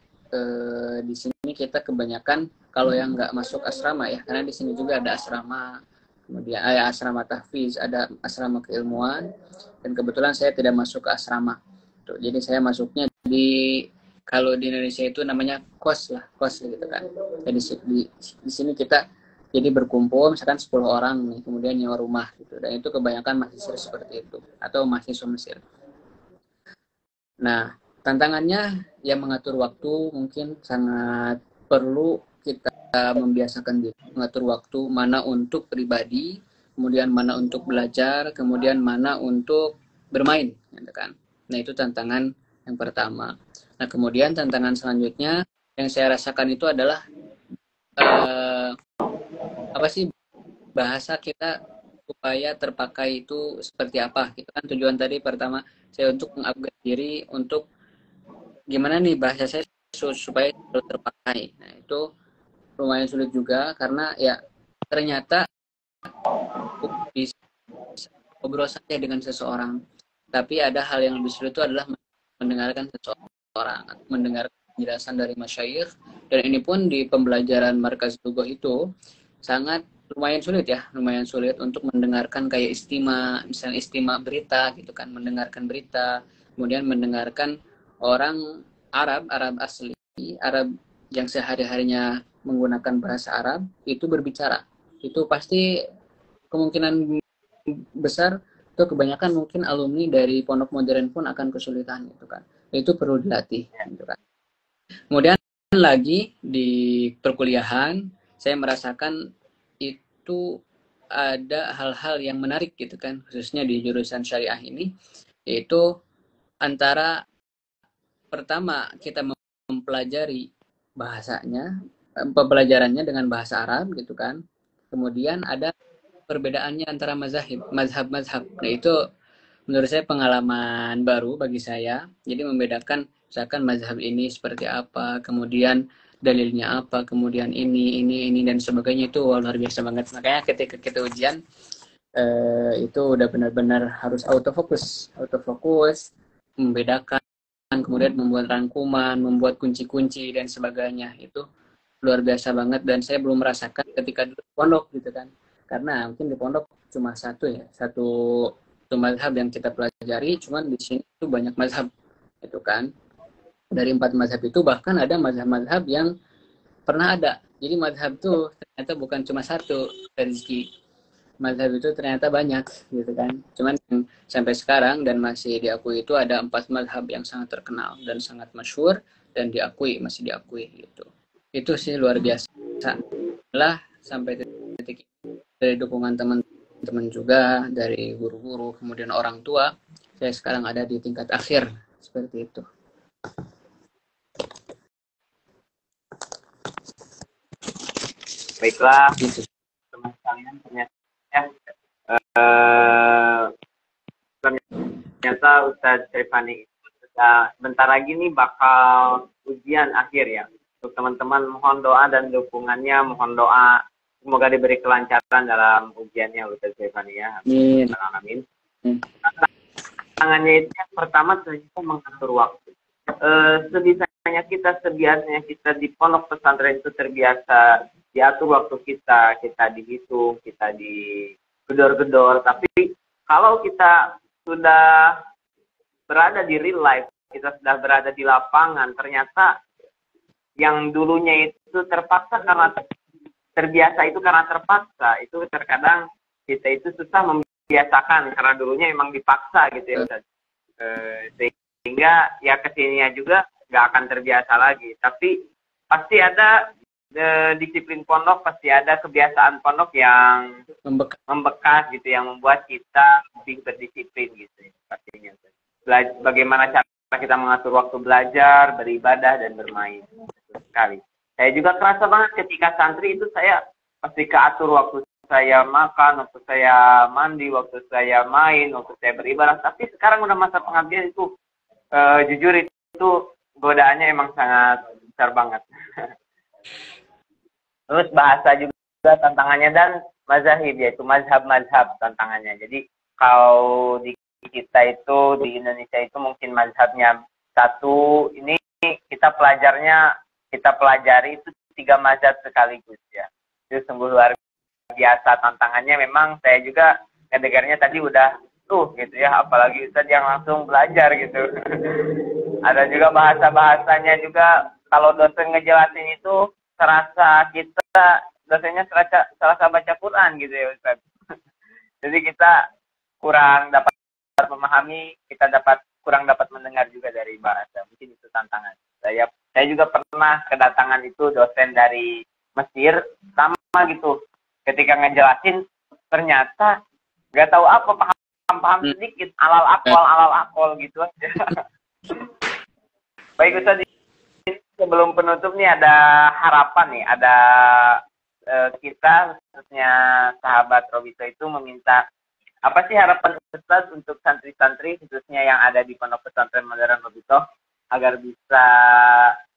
di sini kita kebanyakan kalau yang nggak masuk asrama ya, karena di sini juga ada asrama, kemudian ada asrama tahfiz, ada asrama keilmuan, dan kebetulan saya tidak masuk ke asrama. Tuh, jadi saya masuknya kalau di Indonesia itu namanya kos gitu kan. Jadi di sini kita jadi berkumpul misalkan 10 orang nih, kemudian nyewa rumah gitu. Dan itu kebanyakan mahasiswa seperti itu atau mahasiswa Mesir. Nah, tantangannya yang mengatur waktu mungkin sangat perlu kita membiasakan diri, mengatur waktu mana untuk pribadi, kemudian mana untuk belajar, kemudian mana untuk bermain, gitu kan. Nah, itu tantangan yang pertama. Nah, kemudian tantangan selanjutnya yang saya rasakan itu adalah apa sih bahasa kita supaya terpakai itu seperti apa gitu kan. Tujuan tadi pertama saya untuk mengupgrade diri untuk gimana nih bahasa saya supaya terpakai. Nah, itu lumayan sulit juga karena ya ternyata bisa ngobrol saja dengan seseorang, tapi ada hal yang lebih sulit itu adalah mendengarkan seseorang, mendengarkan penjelasan dari masyayikh. Dan ini pun di pembelajaran Markaz Lugoh itu sangat lumayan sulit untuk mendengarkan kayak misalnya istima berita gitu kan, mendengarkan berita, kemudian mendengarkan orang Arab asli, Arab yang sehari-harinya menggunakan bahasa Arab itu berbicara. Itu pasti kemungkinan besar itu kebanyakan mungkin alumni dari pondok modern pun akan kesulitan gitu kan. Itu perlu dilatih gitu kan. Kemudian lagi di perkuliahan saya merasakan itu ada hal-hal yang menarik gitu kan, khususnya di jurusan syariah ini, yaitu antara pertama kita mempelajari bahasanya, pembelajarannya dengan bahasa Arab gitu kan. Kemudian ada perbedaannya antara mazhab-mazhab. Nah, itu menurut saya pengalaman baru bagi saya. Jadi membedakan misalkan mazhab ini seperti apa, kemudian dalilnya apa, kemudian ini dan sebagainya, itu luar biasa banget. Makanya ketika kita ujian itu udah benar-benar harus autofokus membedakan, kemudian membuat rangkuman, membuat kunci-kunci dan sebagainya. Itu luar biasa banget dan saya belum merasakan ketika di pondok gitu kan. Karena mungkin di pondok cuma satu mazhab yang kita pelajari, cuman di sini itu banyak mazhab itu kan. Dari 4 mazhab itu bahkan ada mazhab-mazhab yang pernah ada. Jadi mazhab tuh ternyata bukan cuma satu, rezeki. Mazhab itu ternyata banyak gitu kan. Cuman sampai sekarang dan masih diakui itu ada 4 mazhab yang sangat terkenal dan sangat masyhur dan masih diakui gitu. Itu sih luar biasa. Lah sampai detik ini, dari dukungan teman-teman juga, dari guru-guru, kemudian orang tua, saya sekarang ada di tingkat akhir seperti itu. Baiklah, teman sekalian, ternyata Ustadz Syarifani itu sudah bentar lagi nih bakal ujian akhir ya. Untuk teman-teman mohon doa dan dukungannya, mohon doa semoga diberi kelancaran dalam ujiannya Ustadz Syarifani ya. Amin. Amin. Tantangannya itu yang pertama ternyata mengatur waktu. Sebiasanya kita di pondok pesantren itu terbiasa diatur waktu kita dihitung, kita digedor-gedor. Tapi kalau kita sudah berada di real life, kita sudah berada di lapangan, ternyata yang dulunya itu terpaksa karena terbiasa itu karena terpaksa, itu terkadang kita itu susah membiasakan karena dulunya emang dipaksa gitu ya. Sehingga ya kesininya juga nggak akan terbiasa lagi. Tapi pasti ada disiplin pondok, pasti ada kebiasaan pondok yang membekas gitu, yang membuat kita lebih berdisiplin gitu ya, pastinya. Bagaimana cara kita mengatur waktu belajar, beribadah, dan bermain. Betul sekali. Saya juga kerasa banget ketika santri itu saya pasti keatur waktu saya makan, waktu saya mandi, waktu saya main, waktu saya beribadah. Tapi sekarang udah masa pengabdian itu, jujur itu godaannya emang sangat besar banget. Terus bahasa juga tantangannya, dan mazhab, yaitu mazhab tantangannya. Jadi kalau di kita itu di Indonesia itu mungkin mazhabnya satu, ini kita pelajari itu 3 mazhab sekaligus ya. Itu sungguh luar biasa tantangannya. Memang saya juga ngedengarnya tadi udah gitu ya, apalagi Ustadz yang langsung belajar gitu. Ada juga bahasa-bahasanya juga, kalau dosen ngejelasin itu serasa kita dosennya serasa baca Quran gitu ya Ustaz. Jadi kita kurang dapat memahami, kurang dapat mendengar juga dari bahasa. Mungkin itu tantangan. Saya juga pernah kedatangan itu dosen dari Mesir, sama gitu. Ketika ngejelasin ternyata nggak tahu apa, paham sedikit, alal akol gitu aja. Baik Ustaz, sebelum penutup nih ada harapan nih, ada kita khususnya sahabat Robito itu meminta apa sih harapan Ustaz untuk santri-santri khususnya yang ada di Pondok Pesantren Modern Robito agar bisa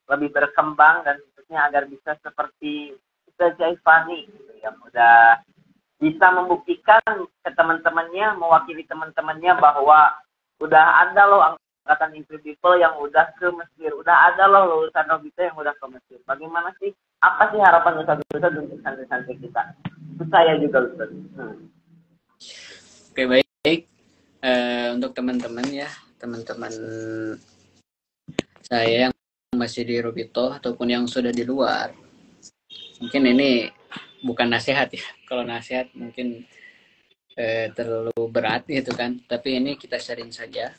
lebih berkembang dan khususnya agar bisa seperti Ustaz Syarifani gitu, yang udah bisa membuktikan ke teman-temannya, mewakili teman-temannya bahwa udah ada loh angkatan Incredible yang udah ke Mesir, udah ada loh lulusan Robito yang udah ke Mesir. Bagaimana sih? Apa sih harapan Ustaz untuk santri-santri kita? Itu saya juga Ustaz. Oke, baik. Untuk teman-teman ya, teman-teman saya yang masih di Robito ataupun yang sudah di luar, mungkin ini bukan nasihat ya. Kalau nasihat mungkin terlalu berat gitu kan. Tapi ini kita sharing saja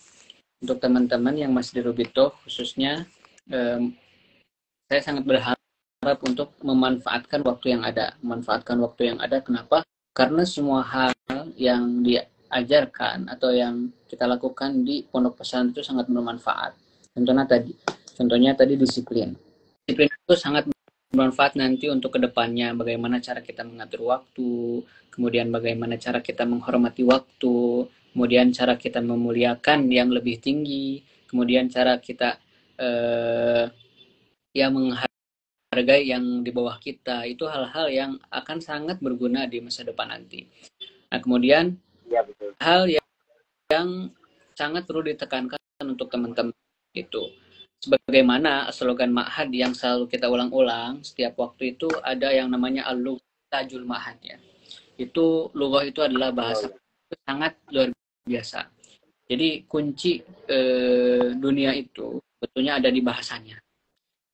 untuk teman-teman yang masih di Rubito khususnya. Saya sangat berharap untuk memanfaatkan waktu yang ada. Memanfaatkan waktu yang ada, kenapa? Karena semua hal yang diajarkan atau yang kita lakukan di pondok pesantren itu sangat bermanfaat. Contohnya tadi disiplin. Disiplin itu sangat bermanfaat nanti untuk kedepannya, bagaimana cara kita mengatur waktu, kemudian bagaimana cara kita menghormati waktu, kemudian cara kita memuliakan yang lebih tinggi, kemudian cara kita yang menghargai yang di bawah kita. Itu hal-hal yang akan sangat berguna di masa depan nanti. Nah, kemudian ya, betul. hal yang sangat perlu ditekankan untuk teman-teman itu, sebagaimana slogan Ma'had yang selalu kita ulang-ulang setiap waktu itu, ada yang namanya al-tajul Ma'had ya. Itu lughah itu adalah bahasa sangat luar biasa. Jadi kunci dunia itu betulnya ada di bahasanya.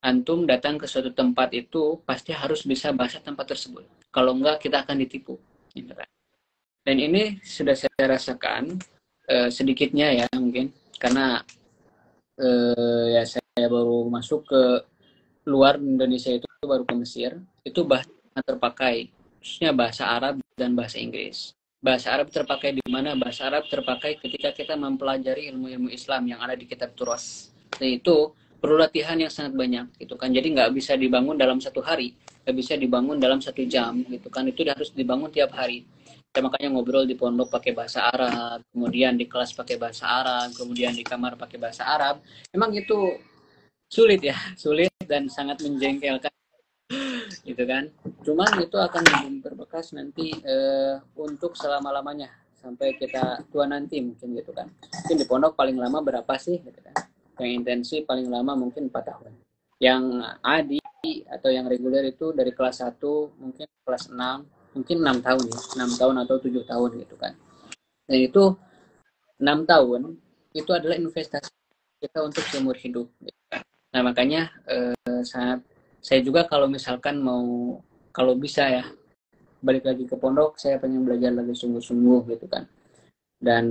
Antum datang ke suatu tempat itu pasti harus bisa bahasa tempat tersebut. Kalau enggak kita akan ditipu. Dan ini sudah saya rasakan sedikitnya ya mungkin karena ya saya baru masuk ke luar Indonesia, itu baru ke Mesir. Itu bahasa terpakai khususnya bahasa Arab dan bahasa Inggris. Bahasa Arab terpakai di mana? Bahasa Arab terpakai ketika kita mempelajari ilmu-ilmu Islam yang ada di kitab Turas. Dan itu perlu latihan yang sangat banyak gitu kan. Jadi nggak bisa dibangun dalam satu hari, nggak bisa dibangun dalam 1 jam gitu kan. Itu harus dibangun tiap hari. Kita makanya ngobrol di pondok pakai bahasa Arab, kemudian di kelas pakai bahasa Arab, kemudian di kamar pakai bahasa Arab. Memang itu sulit ya, sulit dan sangat menjengkelkan gitu kan. Cuman itu akan berbekas nanti untuk selama-lamanya sampai kita tua nanti mungkin gitu kan. Mungkin di pondok paling lama berapa sih gitu kan. Yang intensi paling lama mungkin 4 tahun. Yang adi atau yang reguler itu dari kelas 1 mungkin kelas 6, mungkin 6 tahun ya, 6 tahun atau 7 tahun gitu kan. Dan itu 6 tahun itu adalah investasi kita untuk seumur hidup gitu kan. Nah makanya saya juga kalau misalkan mau, kalau bisa ya balik lagi ke pondok, saya pengen belajar lagi sungguh-sungguh gitu kan. Dan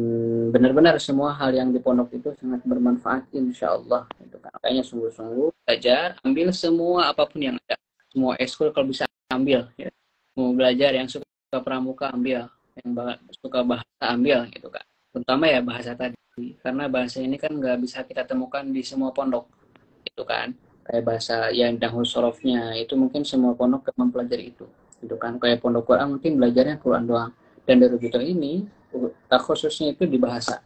benar-benar semua hal yang di pondok itu sangat bermanfaat insya Allah gitu kan. Makanya sungguh-sungguh belajar, ambil semua apapun yang ada, semua ekskul kalau bisa ambil ya. Mau belajar yang suka pramuka ambil, yang suka bahasa ambil gitu kan. Terutama ya bahasa tadi, karena bahasa ini kan nggak bisa kita temukan di semua pondok gitu kan. Kayak bahasa yang dahulu sorofnya itu mungkin semua pondok gak mempelajari itu gitu kan. Kayak pondok Quran mungkin belajarnya Quran doang. Dan dari gitu ini khususnya itu di bahasa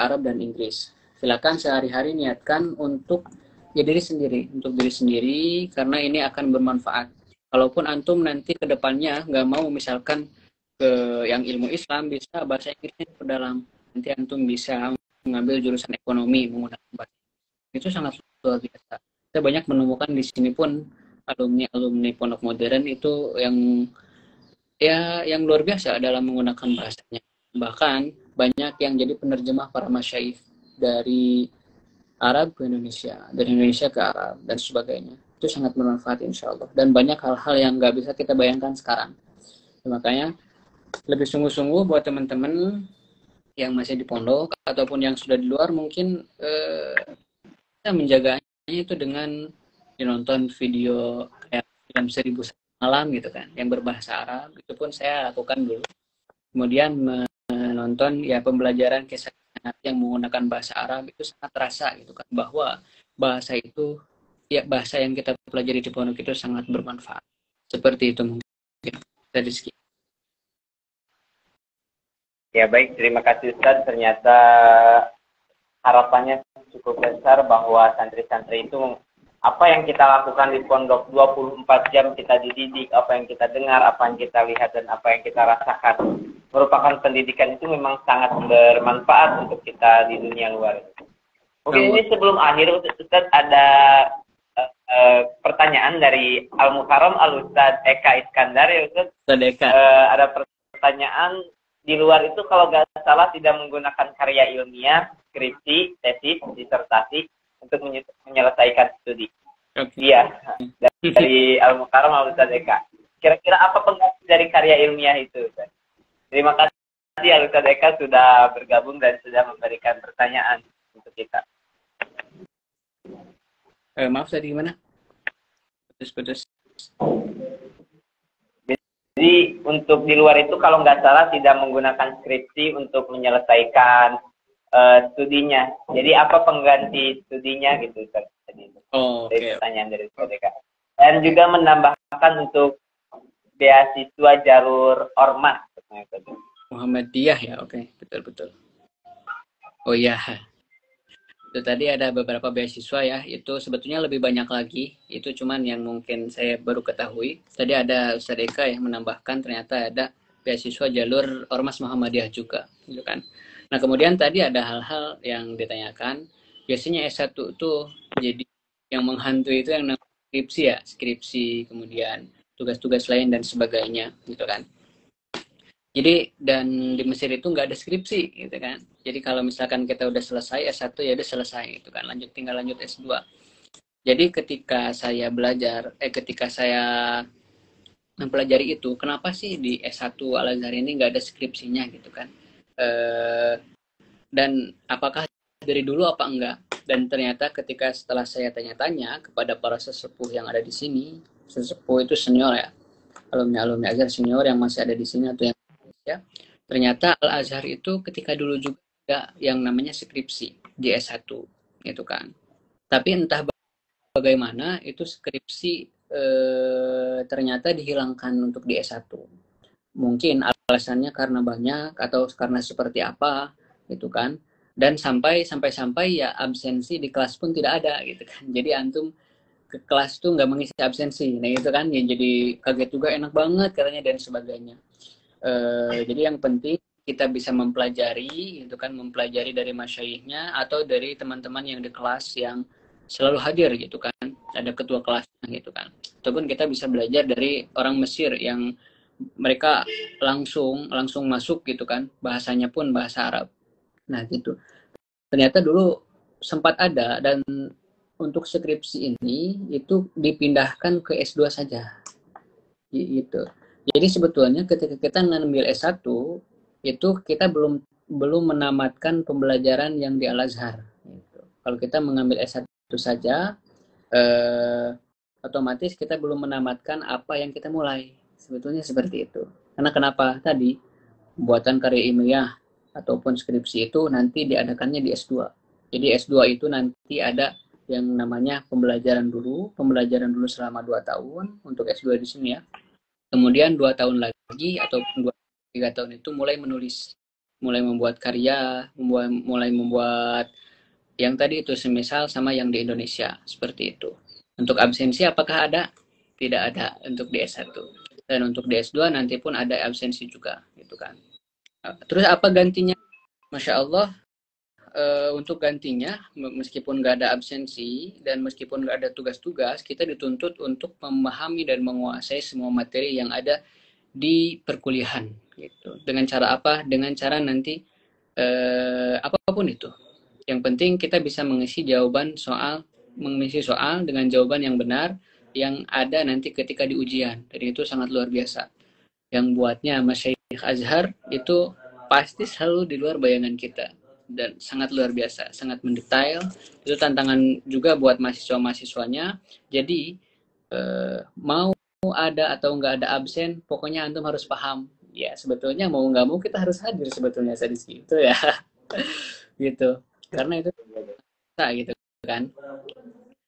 Arab dan Inggris. Silakan sehari-hari niatkan untuk ya diri sendiri, untuk diri sendiri, karena ini akan bermanfaat. Kalaupun antum nanti ke depannya nggak mau misalkan ke yang ilmu Islam, bisa bahasa Inggrisnya perdalam. Nanti antum bisa mengambil jurusan ekonomi menggunakan bahasa Inggris. Itu sangat luar biasa. Saya banyak menemukan di sini pun alumni pondok modern itu yang luar biasa dalam menggunakan bahasanya. Bahkan banyak yang jadi penerjemah para masyaikh dari Arab ke Indonesia, dari Indonesia ke Arab dan sebagainya. Itu sangat bermanfaat insya Allah. Dan banyak hal-hal yang nggak bisa kita bayangkan sekarang. Makanya lebih sungguh-sungguh buat teman-teman yang masih di pondok ataupun yang sudah di luar, mungkin kita menjaganya itu dengan menonton video kayak film 1001 Malam gitu kan, yang berbahasa Arab. Itu pun saya lakukan dulu. Kemudian menonton ya pembelajaran kisah yang menggunakan bahasa Arab, itu sangat terasa gitu kan, bahwa bahasa itu ya bahasa yang kita pelajari di pondok itu sangat bermanfaat. Seperti itu mungkin dari segi. Ya baik, terima kasih Ustaz. Ternyata harapannya cukup besar bahwa santri-santri itu apa yang kita lakukan di pondok 24 jam kita dididik, apa yang kita dengar, apa yang kita lihat, dan apa yang kita rasakan merupakan pendidikan itu memang sangat bermanfaat untuk kita di dunia luar. Mungkin ini sebelum akhir Ustaz ada pertanyaan dari Al-Mukarram Al-Ustaz Eka Iskandar ya Ustaz. Ada pertanyaan, di luar itu kalau nggak salah tidak menggunakan karya ilmiah, skripsi, tesis, disertasi untuk menyelesaikan studi. Iya, dari Al-Mukarram Al-Ustaz Eka. Kira-kira apa pengganti dari karya ilmiah itu Ustaz? Terima kasih ya Ustadz Eka sudah bergabung dan sudah memberikan pertanyaan untuk kita. Maaf tadi gimana? Putus-putus. Jadi untuk di luar itu kalau nggak salah tidak menggunakan skripsi untuk menyelesaikan studinya. Jadi apa pengganti studinya gitu Ustaz? Oh, dari pertanyaan dari Ustaz Eka. Dan juga menambahkan untuk beasiswa jalur ormas. Muhammadiyah ya, oke, betul. Oh iya, itu tadi ada beberapa beasiswa ya, itu sebetulnya lebih banyak lagi, itu cuman yang mungkin saya baru ketahui. Tadi ada Ustaz Eka yang menambahkan ternyata ada beasiswa jalur Ormas Muhammadiyah juga, gitu kan. Nah kemudian tadi ada hal-hal yang ditanyakan, biasanya S1 itu jadi yang menghantui itu yang namanya skripsi ya, skripsi, kemudian tugas-tugas lain dan sebagainya, gitu kan. Jadi dan di Mesir itu nggak ada skripsi gitu kan. Jadi kalau misalkan kita udah selesai S1 ya udah selesai gitu kan. Tinggal lanjut S2. Jadi ketika saya mempelajari itu, kenapa sih di S1 Al-Azhar ini nggak ada skripsinya gitu kan? Dan apakah dari dulu apa enggak? Dan ternyata ketika setelah saya tanya-tanya kepada para sesepuh yang ada di sini, sesepuh itu senior ya, alumni Azhar senior yang masih ada di sini atau yang ya, ternyata Al-Azhar itu ketika dulu juga ada yang namanya skripsi di S1 gitu kan. Tapi entah bagaimana itu skripsi ternyata dihilangkan untuk di S1. Mungkin alasannya karena banyak atau karena seperti apa gitu kan. Dan sampai ya absensi di kelas pun tidak ada gitu kan. Jadi antum ke kelas tuh nggak mengisi absensi. Nah itu kan ya jadi kaget juga, enak banget katanya dan sebagainya. Jadi yang penting kita bisa mempelajari gitu kan, mempelajari dari masyayihnya atau dari teman-teman yang di kelas yang selalu hadir gitu kan, ada ketua kelasnya gitu kan, ataupun kita bisa belajar dari orang Mesir yang mereka langsung masuk gitu kan, bahasanya pun bahasa Arab. Nah gitu, ternyata dulu sempat ada, dan untuk skripsi ini itu dipindahkan ke S2 saja gitu. Jadi sebetulnya ketika kita ngambil S1 itu kita belum menamatkan pembelajaran yang di Al-Azhar gitu. Kalau kita mengambil S1 saja otomatis kita belum menamatkan apa yang kita mulai. Sebetulnya seperti itu. Karena kenapa? Tadi pembuatan karya ilmiah ataupun skripsi itu nanti diadakannya di S2. Jadi S2 itu nanti ada yang namanya pembelajaran dulu selama 2 tahun untuk S2 di sini ya. Kemudian 2 tahun lagi ataupun 3 tahun itu mulai menulis, mulai membuat karya, mulai membuat yang tadi itu semisal sama yang di Indonesia, seperti itu. Untuk absensi apakah ada? Tidak ada untuk di S1. Dan untuk di S2 nanti pun ada absensi juga, gitu kan. Terus apa gantinya? Masya Allah, untuk gantinya, meskipun nggak ada absensi dan meskipun nggak ada tugas-tugas, kita dituntut untuk memahami dan menguasai semua materi yang ada di perkuliahan. Gitu. Dengan cara apa? Dengan cara nanti apapun itu. Yang penting kita bisa mengisi soal dengan jawaban yang benar yang ada nanti ketika di ujian. Jadi itu sangat luar biasa. Yang buatnya Masyaikh Azhar itu pasti selalu di luar bayangan kita. Dan sangat luar biasa, sangat mendetail. Itu tantangan juga buat mahasiswa-mahasiswanya. Jadi mau ada atau nggak ada absen, pokoknya antum harus paham. Ya sebetulnya mau nggak mau kita harus hadir sebetulnya Sadiski itu ya, gitu. Karena itu bisa gitu kan.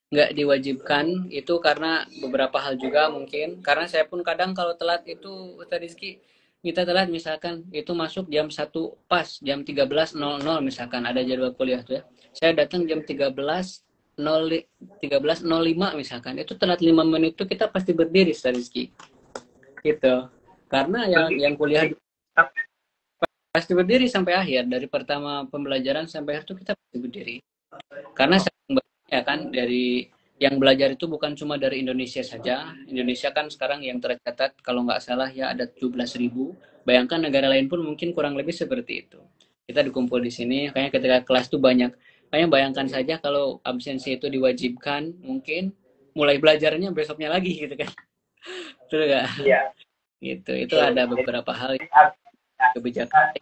Nggak diwajibkan itu karena beberapa hal juga mungkin. Karena saya pun kadang kalau telat itu Sadiski, kita telat misalkan itu masuk jam 1 pas jam 13.00 misalkan ada jadwal kuliah tuh ya. Saya datang jam 13.05 misalkan. Itu telat 5 menit itu kita pasti berdiri Rizky. Gitu. Karena yang kuliah pasti berdiri sampai akhir, dari pertama pembelajaran sampai akhir itu kita pasti berdiri. Karena ya kan dari yang belajar itu bukan cuma dari Indonesia saja. Indonesia kan sekarang yang tercatat kalau nggak salah ya ada 17.000. Bayangkan negara lain pun mungkin kurang lebih seperti itu. Kita dikumpul di sini, kayaknya ketika kelas tuh banyak. Kayaknya bayangkan saja kalau absensi itu diwajibkan, mungkin mulai belajarnya besoknya lagi gitu kan. Betul nggak? Iya. Gitu. Itu ada beberapa hal kebijakan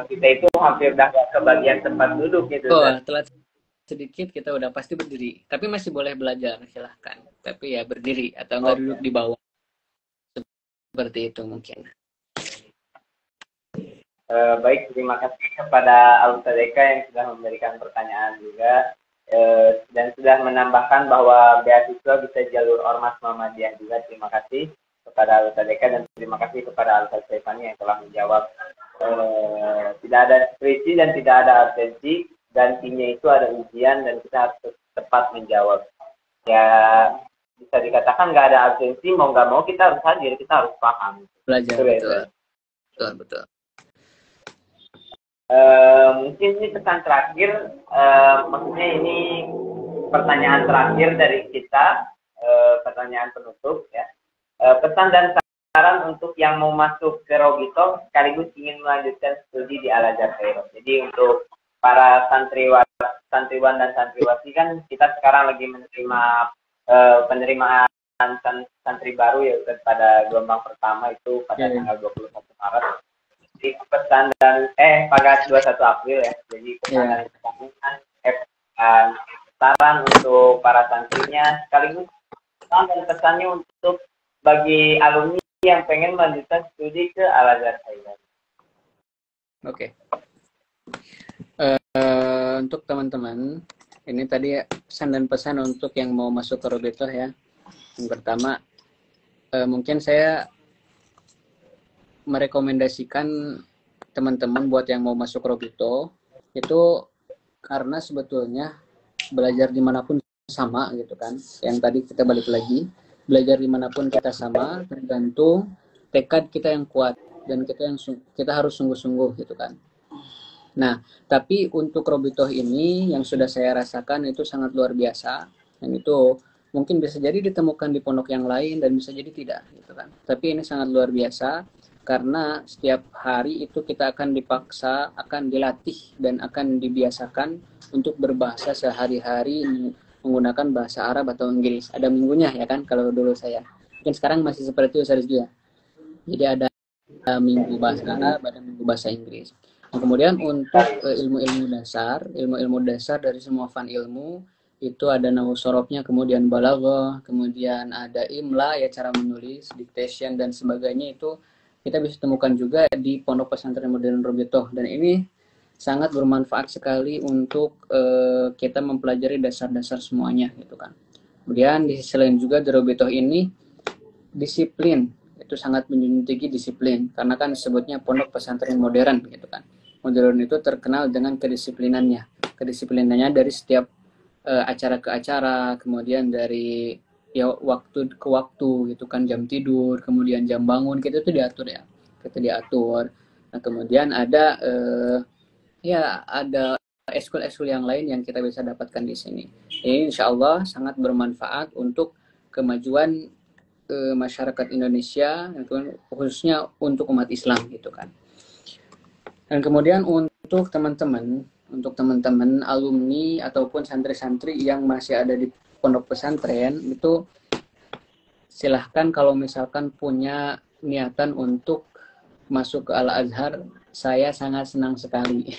kita itu hampir dah ke bagian tempat duduk gitu. Telat sedikit kita udah pasti berdiri. Tapi masih boleh belajar, silahkan. Tapi ya berdiri atau enggak duduk di bawah. Seperti itu mungkin. Baik, terima kasih kepada Al-Sadeka yang sudah memberikan pertanyaan juga dan sudah menambahkan bahwa beasiswa bisa jalur Ormas Muhammadiyah juga. Terima kasih kepada Al-Sadeka dan terima kasih kepada Al-Sadeka yang telah menjawab. Tidak ada skripsi dan tidak ada absensi, gantinya itu ada ujian dan kita harus tepat menjawab. Ya bisa dikatakan nggak ada absensi, mau nggak mau kita harus hadir, kita harus paham. Belajar, betul. Mungkin ini pesan terakhir, maksudnya ini pertanyaan terakhir dari kita, pertanyaan penutup ya. Pesan dan saran untuk yang mau masuk ke Robito sekaligus ingin melanjutkan studi di Al-Azhar Kairo. Jadi untuk para santriwan dan santriwati kan kita sekarang lagi menerima penerimaan santri baru ya pada gelombang pertama itu pada tanggal 21 Maret. Jadi pesan dan pada 21 April ya. Jadi pesan dan saran untuk para santrinya sekaligus dan pesannya untuk bagi alumni yang pengen melanjutkan studi ke Al-Azhar Kairo. Oke. Untuk teman-teman, ini tadi pesan dan pesan untuk yang mau masuk ke Robito ya. Yang pertama, mungkin saya merekomendasikan teman-teman buat yang mau masuk Robito itu karena sebetulnya belajar dimanapun sama gitu kan. Yang tadi kita balik lagi, belajar dimanapun kita sama, tergantung tekad kita yang kuat dan kita harus sungguh-sungguh gitu kan. Nah, tapi untuk Robito ini yang sudah saya rasakan itu sangat luar biasa, dan itu mungkin bisa jadi ditemukan di pondok yang lain dan bisa jadi tidak gitu kan. Tapi ini sangat luar biasa karena setiap hari itu kita akan dipaksa, akan dilatih dan akan dibiasakan untuk berbahasa sehari-hari menggunakan bahasa Arab atau Inggris. Ada minggunya ya kan kalau dulu saya. Mungkin sekarang masih seperti itu Sarjia. Jadi ada minggu bahasa Arab, ada minggu bahasa Inggris. Nah, kemudian untuk ilmu-ilmu dasar dari semua fan ilmu itu ada nahwu sorofnya, kemudian balaghah, kemudian ada imla ya cara menulis, dictation dan sebagainya itu kita bisa temukan juga di Pondok Pesantren Modern Robito dan ini sangat bermanfaat sekali untuk kita mempelajari dasar-dasar semuanya gitu kan. Kemudian di sisi lain juga di Robito ini disiplin itu sangat menjunjung tinggi disiplin karena kan disebutnya Pondok Pesantren Modern gitu kan. Modern itu terkenal dengan kedisiplinannya dari setiap acara ke acara, kemudian dari ya waktu ke waktu gitu kan, jam tidur, kemudian jam bangun kita itu diatur ya, kita diatur. Nah kemudian ada ada eskul yang lain yang kita bisa dapatkan di sini. Ini insya Allah sangat bermanfaat untuk kemajuan masyarakat Indonesia, khususnya untuk umat Islam gitu kan. Dan kemudian untuk teman-teman alumni ataupun santri-santri yang masih ada di pondok pesantren itu silahkan kalau misalkan punya niatan untuk masuk ke Al-Azhar, saya sangat senang sekali.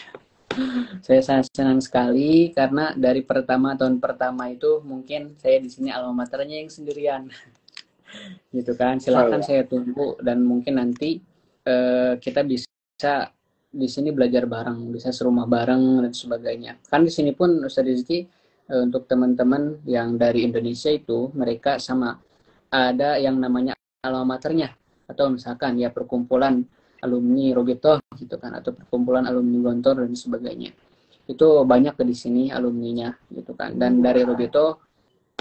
Saya sangat senang sekali karena dari tahun pertama itu mungkin saya di sini alma maternya yang sendirian. Gitu kan. Silahkan saya tunggu dan mungkin nanti kita bisa di sini belajar bareng, bisa serumah bareng dan sebagainya. Kan di sini pun Ustaz Rizky untuk teman-teman yang dari Indonesia itu mereka sama ada yang namanya alma maternya atau misalkan ya perkumpulan alumni Robito gitu kan atau perkumpulan alumni Gontor dan sebagainya. Itu banyak di sini alumninya gitu kan. Dan dari Robito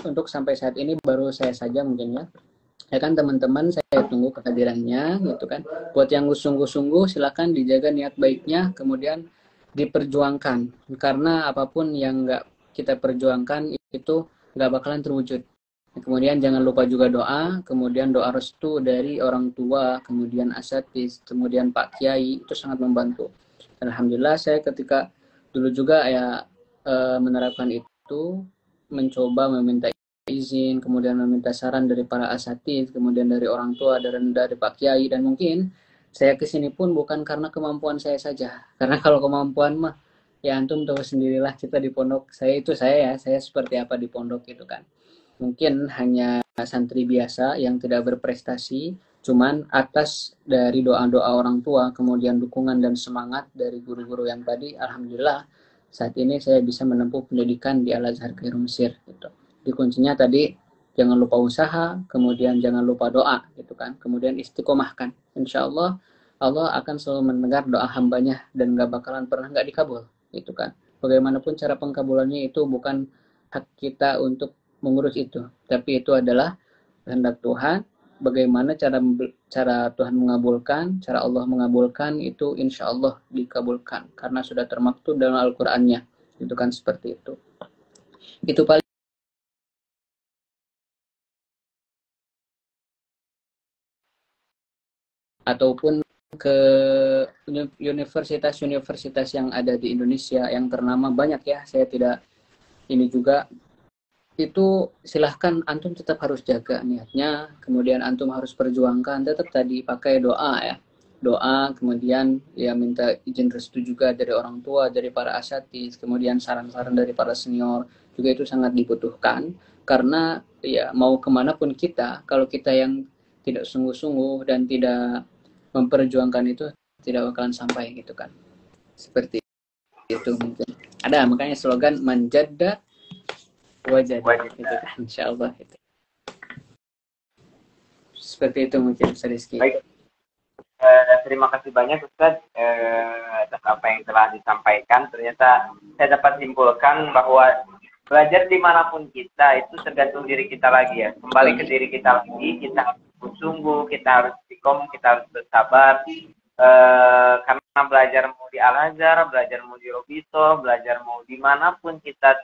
untuk sampai saat ini baru saya saja mungkin ya kan teman-teman saya tunggu kehadirannya gitu kan. Buat yang sungguh-sungguh silakan dijaga niat baiknya kemudian diperjuangkan karena apapun yang nggak kita perjuangkan itu nggak bakalan terwujud. Kemudian jangan lupa juga doa, kemudian doa restu dari orang tua, kemudian asatidz, kemudian Pak Kiai itu sangat membantu. Alhamdulillah saya ketika dulu juga ya menerapkan itu, mencoba meminta izin, kemudian meminta saran dari para asatidz, kemudian dari orang tua, dari Pak Kiai, dan mungkin saya kesini pun bukan karena kemampuan saya saja. Karena kalau kemampuan mah, ya antum tahu sendirilah kita di pondok. Saya seperti apa di pondok gitu kan. Mungkin hanya santri biasa yang tidak berprestasi, cuman atas dari doa-doa orang tua, kemudian dukungan dan semangat dari guru-guru yang tadi, alhamdulillah saat ini saya bisa menempuh pendidikan di Al-Azhar Khairul Mesir gitu. Di kuncinya tadi jangan lupa usaha, kemudian jangan lupa doa gitu kan, kemudian istiqomahkan. Insya Allah Allah akan selalu mendengar doa hambanya dan gak bakalan pernah gak dikabul gitu kan. Bagaimanapun cara pengkabulannya itu bukan hak kita untuk mengurus itu, tapi itu adalah kehendak Tuhan. Bagaimana cara Tuhan mengabulkan, cara Allah mengabulkan itu insya Allah dikabulkan karena sudah termaktub dalam Al-Qur'annya, itu kan seperti itu. Itu paling. Ataupun ke universitas-universitas yang ada di Indonesia yang ternama banyak ya, saya tidak ini juga, itu silahkan antum tetap harus jaga niatnya, kemudian antum harus perjuangkan, tetap tadi pakai doa ya, doa, kemudian ya minta izin restu juga dari orang tua, dari para asatidz, kemudian saran-saran dari para senior juga itu sangat dibutuhkan, karena ya mau kemanapun kita, kalau kita yang tidak sungguh-sungguh dan tidak memperjuangkan itu tidak bakalan sampai gitu kan, seperti itu mungkin. Ada makanya slogan manjada wajah gitu kan, insya Allah itu. Seperti itu mungkin Ustaz Rizky. Baik, terima kasih banyak Ustaz atas apa yang telah disampaikan. Ternyata saya dapat simpulkan bahwa belajar dimanapun kita itu tergantung diri kita lagi ya. Kembali ke diri kita lagi, kita harus bersungguh, kita harus istiqomah, kita harus bersabar. Karena belajar mau di Al-Azhar, belajar mau di Robito, belajar mau dimanapun kita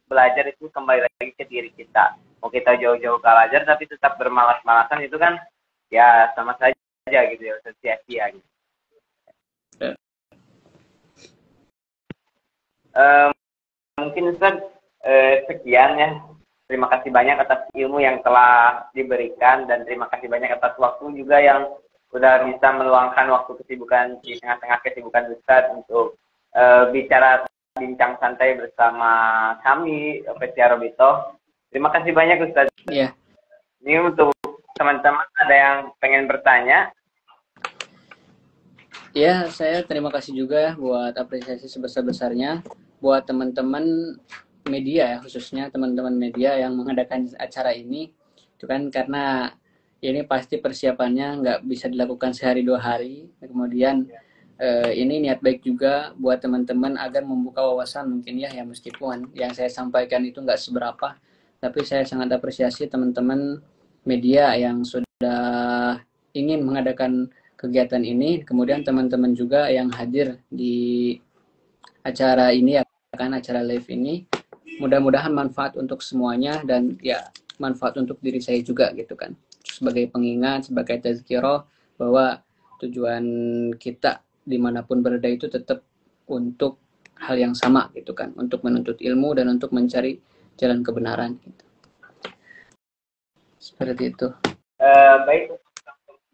belajar itu kembali lagi ke diri kita. Mau kita jauh-jauh ke Al-Azhar tapi tetap bermalas-malasan itu kan ya sama saja gitu ya, sia-sia gitu. Mungkin Ustaz sekian ya. Terima kasih banyak atas ilmu yang telah diberikan dan terima kasih banyak atas waktu juga yang sudah bisa meluangkan waktu kesibukan di tengah-tengah kesibukan Ustaz untuk bincang santai bersama kami PCA Robito. Terima kasih banyak Ustaz. Iya. Ini untuk teman-teman ada yang pengen bertanya? Ya, saya terima kasih juga buat apresiasi sebesar-besarnya buat teman-teman media ya, khususnya teman-teman media yang mengadakan acara ini. Itu kan karena ini pasti persiapannya nggak bisa dilakukan sehari dua hari. Kemudian ini niat baik juga buat teman-teman agar membuka wawasan mungkin ya, meskipun yang saya sampaikan itu nggak seberapa, tapi saya sangat apresiasi teman-teman media yang sudah ingin mengadakan kegiatan ini, kemudian teman-teman juga yang hadir di acara ini ya kan, acara live ini, mudah-mudahan manfaat untuk semuanya dan ya manfaat untuk diri saya juga gitu kan, sebagai pengingat, sebagai tazkirah bahwa tujuan kita dimanapun berada itu tetap untuk hal yang sama gitu kan, untuk menuntut ilmu dan untuk mencari jalan kebenaran gitu. Seperti itu. Baik,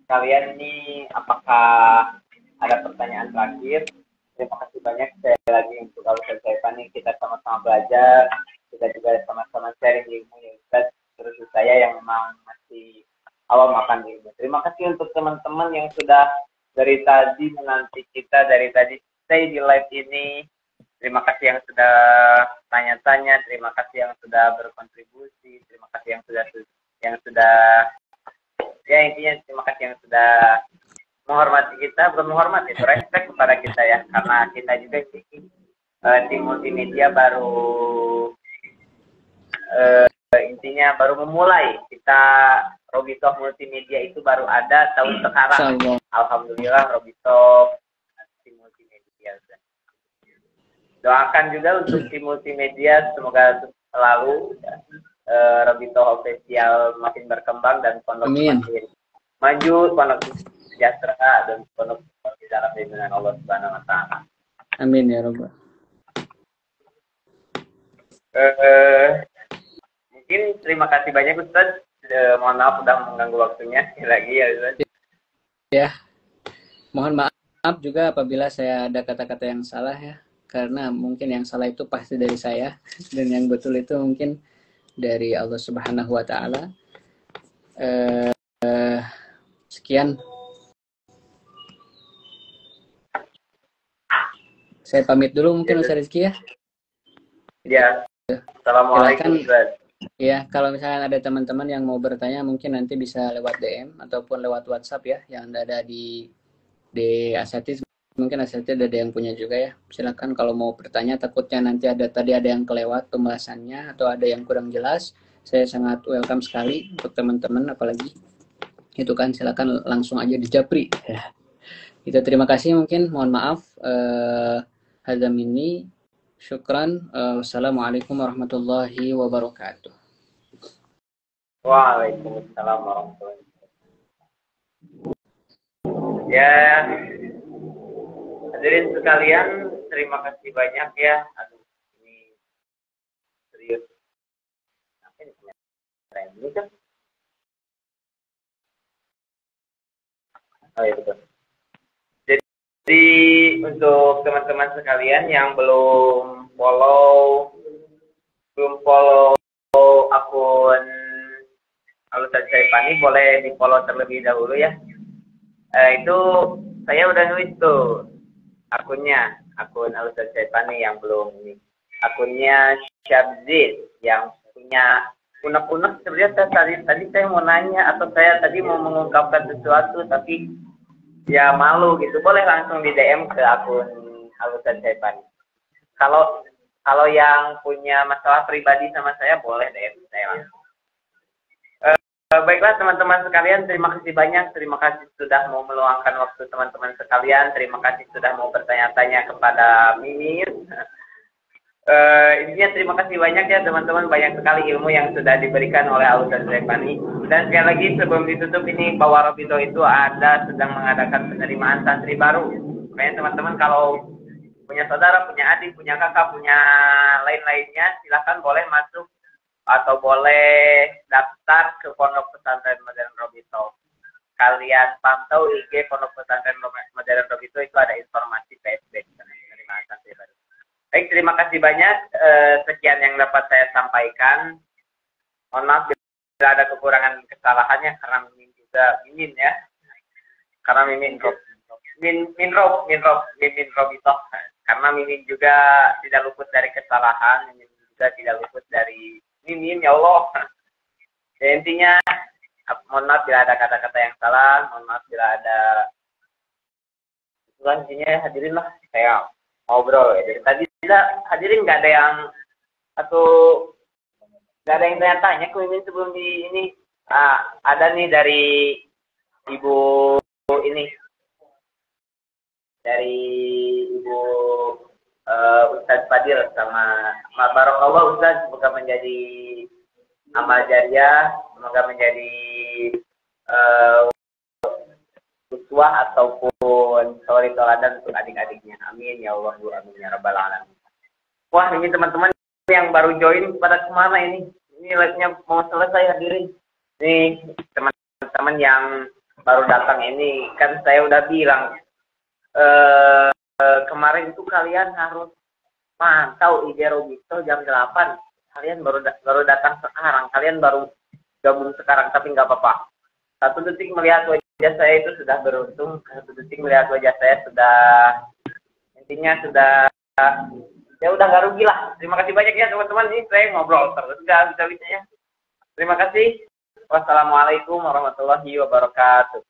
kalian nih apakah ada pertanyaan terakhir? Terima kasih banyak sekali lagi untuk kalau saya nih, kita sama-sama belajar, kita juga sama-sama sharing ilmu yang Ustaz, terus saya yang memang masih awam makan ilmu. Terima kasih untuk teman-teman yang sudah dari tadi menanti kita, dari tadi stay di live ini. Terima kasih yang sudah tanya-tanya, terima kasih yang sudah berkontribusi, terima kasih yang sudah ya intinya terima kasih yang sudah menghormati kita, bukan menghormati, itu respect kepada kita ya, karena kita juga tim multimedia baru intinya baru memulai. Kita Robito Multimedia itu baru ada tahun sekarang. Alhamdulillah Robito tim multimedia. Doakan juga untuk tim multimedia semoga selalu Robito official makin berkembang dan pondok makin maju, pondok sejahtera dan pondok di dalam lindungan Allah Subhanahu wa taala. Amin ya rabbal. Mungkin terima kasih banyak Ustaz. Mohon maaf sudah mengganggu waktunya lagi ya Ustaz. Ya. Mohon maaf juga apabila saya ada kata-kata yang salah ya, karena mungkin yang salah itu pasti dari saya dan yang betul itu mungkin dari Allah Subhanahu wa taala. Sekian, saya pamit dulu mungkin Ustaz Rizky ya. Ya. Assalamualaikum. Ya, kalau misalnya ada teman-teman yang mau bertanya mungkin nanti bisa lewat DM ataupun lewat WhatsApp ya yang ada di Asatidz. Mungkin Asatidz ada yang punya juga ya. Silakan kalau mau bertanya, takutnya nanti tadi ada yang kelewat pembahasannya atau ada yang kurang jelas. Saya sangat welcome sekali untuk teman-teman, apalagi itu kan silakan langsung aja dijapri. Ya. Itu terima kasih, mungkin mohon maaf. Hadza minni. Syukran. Wassalamualaikum warahmatullahi wabarakatuh. Waalaikumsalam warahmatullahi wabarakatuh. Ya, hadirin sekalian, terima kasih banyak ya. Aduh, ini serius. Apa ini? Ini kan? Oh iya betul. Jadi untuk teman-teman sekalian yang belum follow akun Al-Ustadz Syaifani, boleh di follow terlebih dahulu ya. Itu saya udah nulis tuh akunnya, akun Al-Ustadz Syaifani yang belum ini. Akunnya Syabzid yang punya unek-unek. Sebenarnya tadi saya mau nanya atau saya tadi mau mengungkapkan sesuatu tapi ya malu gitu. Boleh langsung di DM ke akun Al-Ustadz Syaifani. Kalau yang punya masalah pribadi sama saya boleh DM saya langsung. Baiklah teman-teman sekalian, terima kasih banyak. Terima kasih sudah mau meluangkan waktu teman-teman sekalian. Terima kasih sudah mau bertanya-tanya kepada Mimin. Intinya terima kasih banyak ya teman-teman. Banyak sekali ilmu yang sudah diberikan oleh Al-Ustadz Syaifani. Dan sekali lagi sebelum ditutup ini, bahwa Robito itu sedang mengadakan penerimaan santri baru. Makanya teman-teman kalau punya saudara, punya adik, punya kakak, punya lain-lainnya, silakan boleh masuk atau boleh daftar ke Pondok Pesantren Modern Robito. Kalian pantau IG Pondok Pesantren Modern Robito, itu ada informasi PSB penerimaan santri baru. Baik, terima kasih banyak. Sekian yang dapat saya sampaikan. Mohon maaf bila ada kekurangan kesalahannya karena Mimin ya. Karena Mimin Robito. Karena Mimin juga tidak luput dari kesalahan, Mimin juga tidak luput dari Mimin, ya Allah. Ya, intinya mohon maaf bila ada kata-kata yang salah, mohon maaf bila ada intinya hadirin lah saya ngobrol ya. Dari tadi hadirin nggak ada yang tanya-tanya ke Mimin sebelum di ini. Ada nih dari Ibu ini, dari Ibu Ustadz Fadil sama Barakallah Ustadz, semoga menjadi amal jariah, semoga menjadi uswah ataupun toladan untuk adik-adiknya. Amin ya Allah, amin ya rabbal alamin. Wah, ini teman-teman yang baru join pada kemana ini? Ini live-nya mau selesai hadirin. Nih teman-teman yang baru datang ini, kan saya udah bilang kemarin itu kalian harus mantau IG Robito jam 8. Kalian baru datang sekarang, kalian baru gabung sekarang, tapi nggak apa-apa. 1 detik melihat wajah saya itu sudah beruntung. 1 detik melihat wajah saya sudah, intinya sudah, ya udah nggak rugi lah. Terima kasih banyak ya teman-teman. Ini saya ngobrol terus nggak bisa-bisanya. Terima kasih. Wassalamualaikum warahmatullahi wabarakatuh.